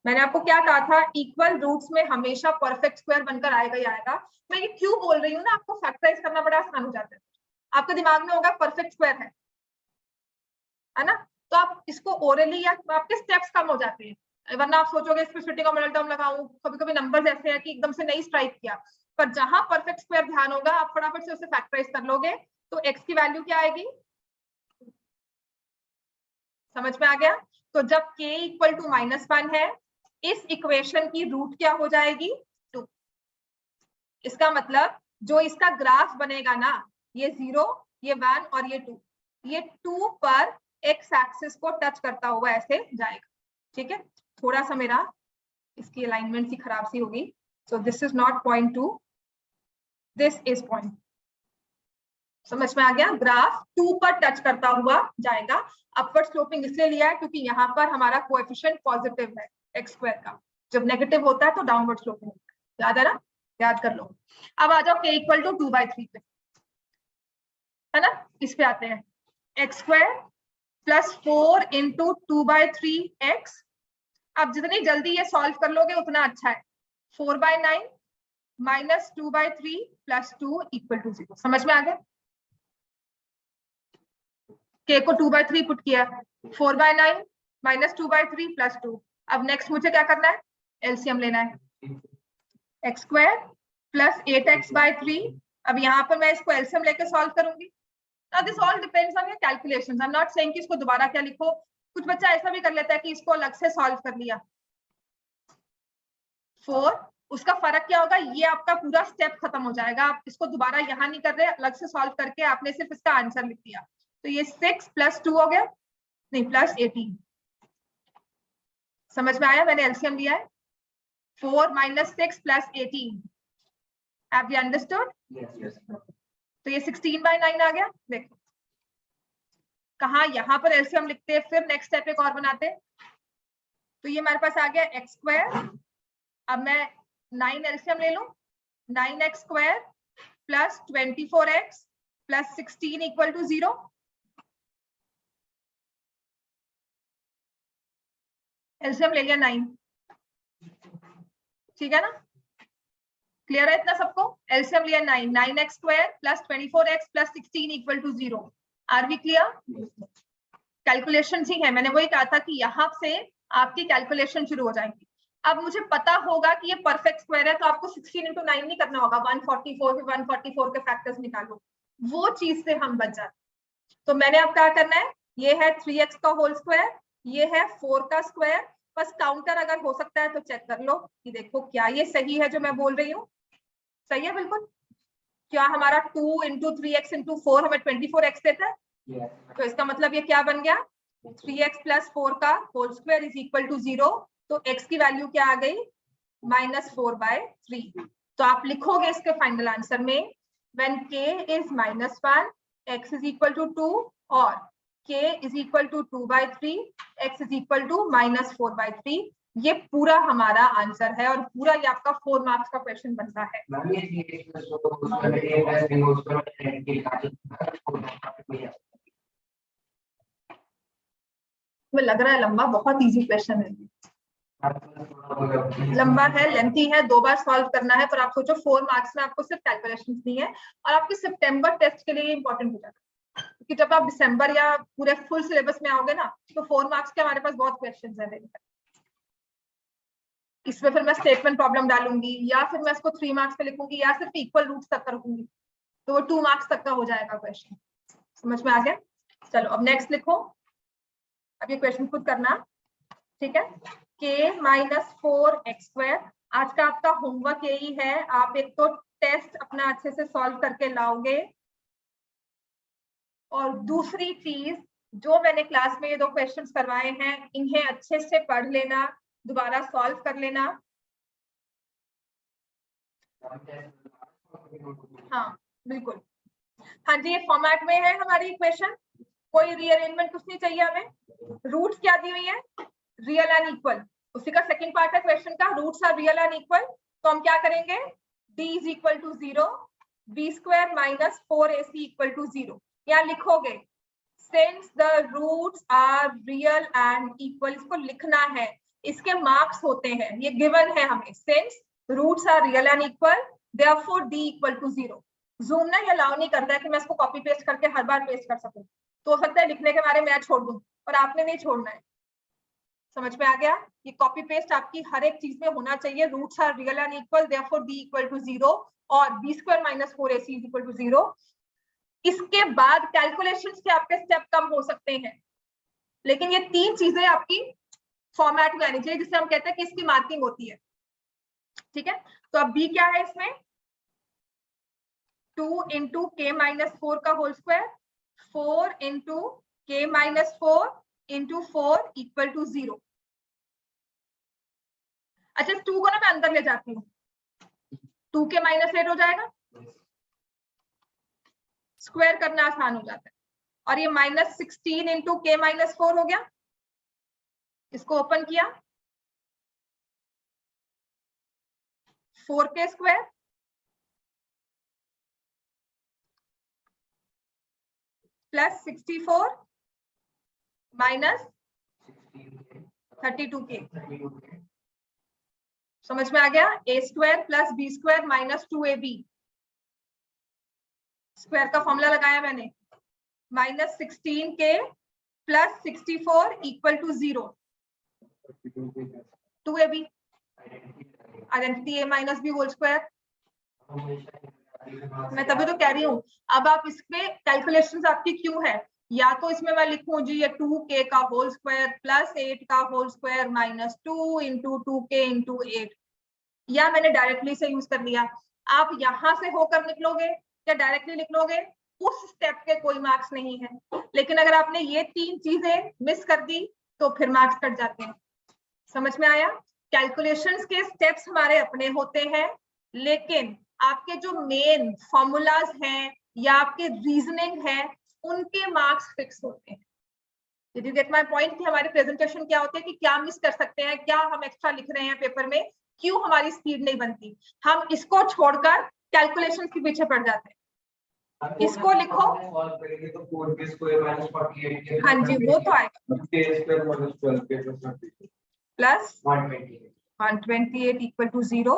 मैंने आपको क्या कहा था, इक्वल रूट्स में हमेशा परफेक्ट स्क्वायर बनकर आएगा ही आएगा। मैं ये क्यों बोल रही हूँ ना, आपको फैक्टराइज करना बड़ा आसान हो जाता है, आपके दिमाग में होगा परफेक्ट स्क्वायर है ना, तो आप इसको ओरली या आपके स्टेप्स कम हो जाते हैं, वरना आप सोचोगे इस पे स्प्लिटिंग ऑफ मिडिल टर्म लगाऊं, कभी कभी नंबर्स ऐसे हैं कि एकदम से नहीं स्ट्राइक किया, पर जहां परफेक्ट स्क्वायर ध्यान होगा आप फटाफट से उसे फैक्टराइज कर लोगे, तो x की वैल्यू क्या आएगी, समझ में आ गया? तो जब k इक्वल टू -1 है, इस इक्वेशन की रूट क्या हो जाएगी 2। इसका मतलब जो इसका ग्राफ बनेगा ना, ये 0 ये 1 और ये 2, ये 2 पर x एक्सिस को टच करता हुआ ऐसे जाएगा। ठीक है, थोड़ा सा मेरा इसकी अलाइनमेंट सी खराब सी होगी, So this is not 0.2, this is 0.2. समझ में आ गया? ग्राफ 2 पर टच करता हुआ जाएगा। अपवर्ड स्लोपिंग इसलिए लिया है क्योंकि यहाँ पर हमारा कोएफिशिएंट पॉजिटिव है x स्क्वायर का, जब नेगेटिव होता है तो डाउनवर्ड स्लोपिंग होता है। याद है ना? याद कर लो। अब आ जाओ k इक्वल टू 2/3 पे, है ना? इस पे आते हैं। x square plus 4 into 2/3x। अब जितनी जल्दी ये सॉल्व कर लोगे उतना अच्छा है। 4/9 माइनस 2/3 प्लस 2 इक्वल टू 0। समझ में आ गया? k को 2/3 पुट किया, 4/9 माइनस 2/3 प्लस 2। अब नेक्स्ट मुझे क्या करना है? एलसीएम लेना है। x square plus 8x/3। अब यहाँ पर मैं इसको एलसीएम लेके सॉल्व करूंगी। Now this all depends on your calculations. I'm not saying कि इसको दोबारा क्या लिखो। कुछ बच्चा ऐसा भी कर लेता है कि इसको अलग से सॉल्व कर लिया। 4, उसका फर्क क्या होगा? ये आपका पूरा स्टेप खत्म हो जाएगा। आप इसको दोबारा यहाँ नहीं कर रहे, अलग से सॉल्व करके आपने सिर्फ इसका आंसर लिख दिया। तो ये 6 प्लस 2 हो गया, नहीं प्लस 18। समझ में आया? मैंने एलसीएम लिया है। 4 minus 6 plus 18। Have you understood? Yes. तो ये 16/9 आ गया। देखो कहा यहाँ पर एलसीएम लिखते हैं, फिर नेक्स्ट स्टेप एक और बनाते हैं। तो ये हमारे पास आ गया x स्क्वायर। अब मैं 9 एलसीएम ले लूं। 9x square plus 24x plus 16 equal to 0। LCM ले लिया 9। ठीक है ना? क्लियर है इतना सबको? एलसीएम लिया 9। 9x square plus 24x plus 16 equal to 0। Are we clear? Calculation ही है। मैंने वही कहा था कि यहाँ से आपकी कैलकुलेशन शुरू हो जाएगी। अब मुझे पता होगा कि ये परफेक्ट स्क्वायर है, तो आपको 16 इंटू 9 नहीं करना होगा। 144 से 144 के फैक्टर्स निकालो, वो चीज से हम बच जाते। तो मैंने अब क्या करना है? ये है 3x का होल स्क्वायर, ये है 4 का स्क्वायर। बस काउंटर अगर हो सकता है तो चेक कर लो कि देखो क्या ये सही है जो मैं बोल रही हूँ। सही है बिल्कुल। क्या हमारा 2 इंटू 3x इंटू 4 हमें 24x देता है? तो इसका मतलब ये क्या बन गया? 3x प्लस 4 का whole square is equal to 0। तो x की वैल्यू क्या आ गई? -4/3। तो आप लिखोगे इसके फाइनल आंसर में when k is -1 x is equal to 2 और k is equal to 2/3 x is equal to -4/3। ये पूरा हमारा आंसर है और पूरा ये आपका 4 मार्क्स का क्वेश्चन बनता है। मुझे लग रहा है लंबा, बहुत इजी क्वेश्चन है। लंबा है, लेंथी है, 2 बार सॉल्व करना है। पर आप सोचो 4 मार्क्स में आपको सिर्फ कैलकुलेशंस दी है और आपके सितंबर टेस्ट के लिए इंपॉर्टेंट हो जाएगा, क्योंकि जब आप दिसंबर या पूरे फुल सिलेबस में आओगे ना तो 4 मार्क्स के हमारे पास बहुत क्वेश्चंस हैं। इसमें फिर मैं स्टेटमेंट प्रॉब्लम डालूंगी या फिर मैं इसको 3 मार्क्स पे लिखूंगी या सिर्फ इक्वल रूट्स तक का रखूंगी, तो वो 2 मार्क्स तक का हो जाएगा क्वेश्चन। समझ में आ गया? चलो अब नेक्स्ट लिखो। अब ये क्वेश्चन खुद करना, ठीक है? k minus 4x square. आज का आपका होमवर्क यही है, आप एक तो टेस्ट अपना अच्छे से सॉल्व करके लाओगे और दूसरी चीज जो मैंने क्लास में ये 2 क्वेश्चंस करवाए हैं इन्हें अच्छे से पढ़ लेना, दोबारा सॉल्व कर लेना। हाँ बिल्कुल, हाँ जी, ये फॉर्मेट में है हमारी इक्वेशन, कोई रीअरेंजमेंट कुछ नहीं चाहिए हमें। रूट्स क्या दी हुई है? Real and equal. उसी का सेकंड पार्ट है क्वेश्चन का, roots are real and equal. तो हम क्या करेंगे? d is equal to 0, b square minus 4ac equal to 0। यहाँ लिखोगे since the roots are real and equal, इसको लिखना है, इसके मार्क्स होते हैं, ये गिवन है हमें। Since roots are real and equal therefore d equal to 0। Zoom ना ये अलाउ नहीं करता है कि मैं इसको कॉपी पेस्ट करके हर बार पेस्ट कर सकूं, तो हो सकता है लिखने के बारे में मैं छोड़ दूं, पर आपने नहीं छोड़ना है। समझ में आ गया? ये कॉपी पेस्ट आपकी हर एक चीज में होना चाहिए। Roots are real and equal therefore d equal to 0 और b square minus 4ac is equal to 0। इसके बाद कैलकुलेशंस के आपके स्टेप कम हो सकते हैं, लेकिन ये 3 चीजें आपकी फॉर्मेट में आनी चाहिए, जिससे हम कहते हैं कि इसकी मार्किंग होती है। ठीक है? तो अब b क्या है इसमें? 2 इंटू k माइनस 4 का whole square, 4 into k minus 4 into 4 equal to 0। अच्छा, 2 को ना मैं अंदर ले जाती हूँ, 2k माइनस 8 हो जाएगा, स्क्वायर करना आसान हो जाता है। और ये -16 इंटू k माइनस 4 हो गया, इसको ओपन किया, 4k square plus 64 minus 32k। समझ में आ गया? a square plus b square minus 2ab, square का फॉर्मूला लगाया मैंने, minus 16k plus 64 equal to 0, 2ab, identity a minus b whole square. मैं तभी तो कह रही हूँ, अब आप इसमें कैलकुलेशंस आपकी क्यों है, या तो इसमें मैं लिखूं जी ये 2k का होल स्क्वायर प्लस 8 का whole square minus 2 into 2k into 8, या मैंने डायरेक्टली से यूज कर लिया। आप यहां से होकर निकलोगे या डायरेक्टली लिख लोगे, उस स्टेप के कोई मार्क्स नहीं है। लेकिन अगर आपने ये 3 चीजें मिस कर दी तो फिर मार्क्स कट जाते हैं। समझ में आया? कैलकुलेशंस के स्टेप्स हमारे अपने होते हैं, लेकिन आपके जो मेन फॉर्मूलाज हैं या आपके रीजनिंग है, उनके मार्क्स फिक्स होते हैं। Did you get my point कि हमारे प्रेजेंटेशन क्या होते हैं, कि क्या मिस कर सकते हैं, क्या हम एक्स्ट्रा लिख रहे हैं पेपर में, क्यों हमारी स्पीड नहीं बनती, हम इसको छोड़कर कैलकुलेशन के पीछे पड़ जाते हैं। इसको लिखो, हाँ जी वो तो आएगा, plus 128 equal to 0,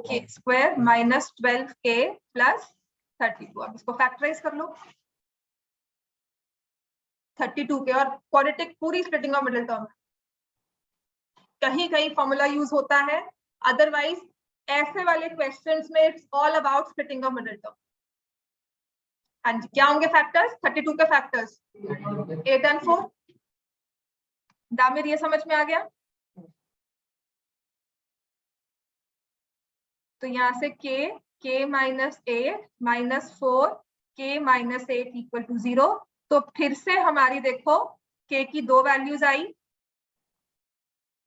k square minus 12k plus 32। अब इसको फैक्टराइज कर लो, 32 के, और क्वाड्रेटिक पूरी स्प्लिटिंग ऑफ मिडिल टर्म, कहीं कहीं फॉर्मूला यूज होता है, अदरवाइज ऐसे वाले क्वेश्चंस में it's all about splitting of middle term. हाँ जी, क्या होंगे फैक्टर्स? 32 के फैक्टर्स 8 एंड 4। दामिर ये समझ में आ गया? तो यहाँ से k minus 8 minus 4 k minus 8 equal to 0। तो फिर से हमारी देखो k की 2 वैल्यूज आई।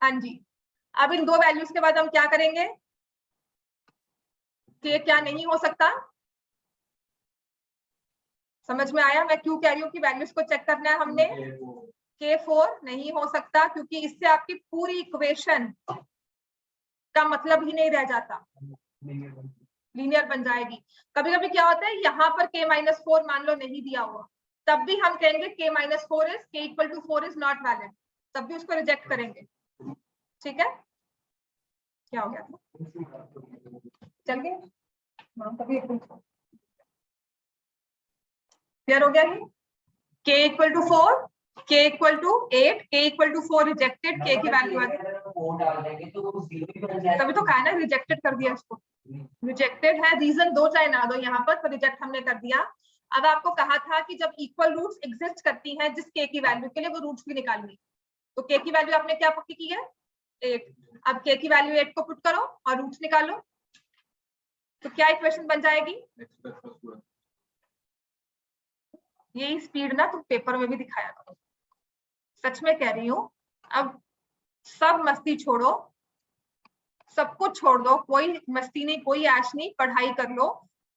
हाँ जी, अब इन 2 वैल्यूज के बाद हम क्या करेंगे? k क्या नहीं हो सकता? समझ में आया मैं क्यों कह रही हूँ कि वैल्यूज को चेक करना है हमने? k4 नहीं हो सकता, क्योंकि इससे आपकी पूरी इक्वेशन का मतलब ही नहीं रह जाता, लीनियर बन जाएगी। कभी कभी क्या होता है, यहाँ पर k माइनस 4 मान लो नहीं दिया हुआ, तब भी हम कहेंगे k minus 4 is k equal to 4 is not valid, तब भी उसको रिजेक्ट करेंगे। ठीक है, क्या हो गया था? चल गए कभी क्लियर हो गया? ये k equal to 4, k equal to 8, k equal to 4 rejected, k की वैल्यू आ गई, तभी तो कहा ना रिजेक्टेड कर दिया इसको, रिजेक्टेड है, रीजन दो चाहे ना दो, यहाँ पर रिजेक्ट हमने कर दिया। अब आपको कहा था कि जब इक्वल रूट्स एग्जिस्ट करती हैं जिस k की वैल्यू के लिए, वो रूट्स भी निकालनी, तो k की वैल्यू आपने क्या पक्की की है? 8। अब k की वैल्यू 8 को पुट करो और रूट्स निकालो, तो क्या इक्वेशन बन जाएगी? यही स्पीड ना तुम पेपर में भी दिखाया करो, सच में कह रही हूँ। अब सब मस्ती छोड़ो, सब कुछ छोड़ दो, कोई मस्ती नहीं, कोई ऐश नहीं, पढ़ाई कर लो।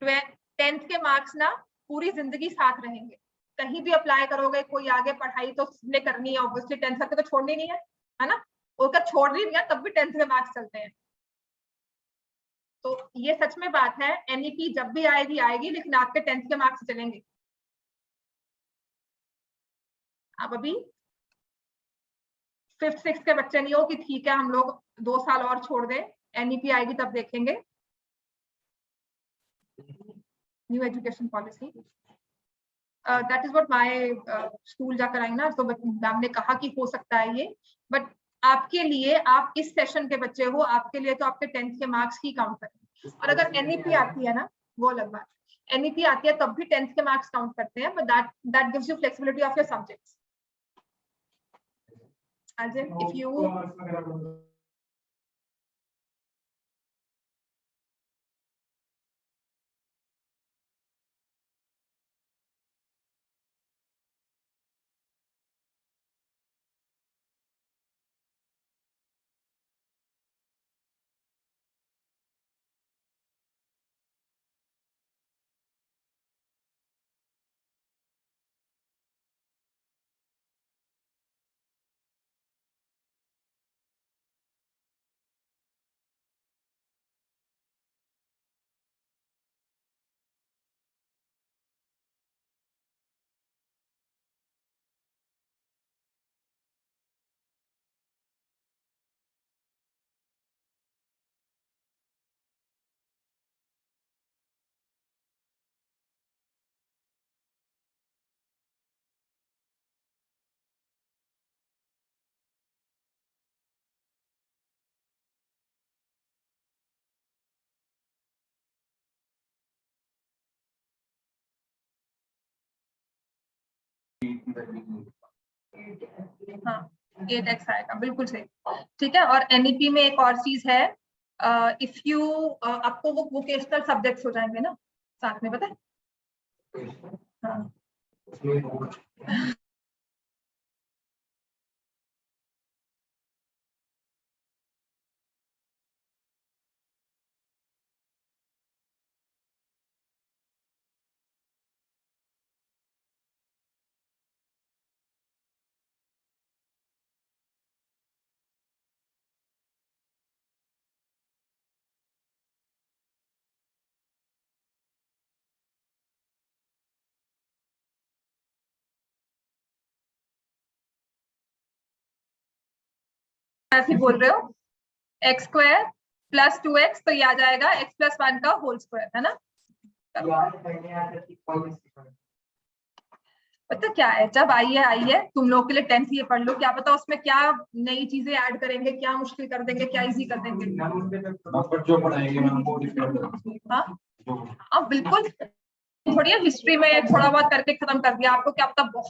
10th के मार्क्स ना पूरी जिंदगी साथ रहेंगे, कहीं भी अप्लाई करोगे, कोई आगे पढ़ाई तो ने करनी है ऑब्वियसली, 10th तक तो छोड़नी नहीं है ना, वो अगर छोड़ रही है तब भी 10th के मार्क्स चलते हैं। तो ये सच में बात है, एनईपी जब भी आएगी आएगी, लेकिन आपके 10th के मार्क्स चलेंगे। आप अभी 5th 6th के बच्चे नहीं हो कि ठीक है हम लोग 2 साल और छोड़ दें, एनईपी आएगी तब देखेंगे। New education policy, that is what my school जाकर आई ना, तो मैम ने कहा कि हो सकता है ये, बट आपके लिए, आप इस सेशन के बच्चे हो, आपके लिए तो आपके 10th के मार्क्स ही काउंट करें। और अगर एनईपी आती है ना, वो अलग बात, एनईपी आती है तब भी 10th के मार्क्स काउंट करते हैं, but that gives you flexibility of your subjects. As in, if you हाँ 8x आएगा, बिल्कुल सही। ठीक है, और एनईपी में एक और चीज है, इफ यू आपको वो वोकेशनल सब्जेक्ट्स हो जाएंगे ना साथ में, पता है? हाँ ऐसे बोल रहे हो, एक्स स्क्वायर प्लस 2x, तो ये आ जाएगा x प्लस 1 का होल स्क्वायर, है ना? पता क्या है, जब आई है तुम लोगों के लिए 10th ये पढ़ लो, क्या पता उसमें क्या नई चीजें ऐड करेंगे, क्या मुश्किल कर देंगे, क्या इजी कर देंगे। हाँ बिल्कुल, थोड़ी हिस्ट्री में थोड़ा बहुत करके खत्म कर दिया, आपको क्या पता बहुत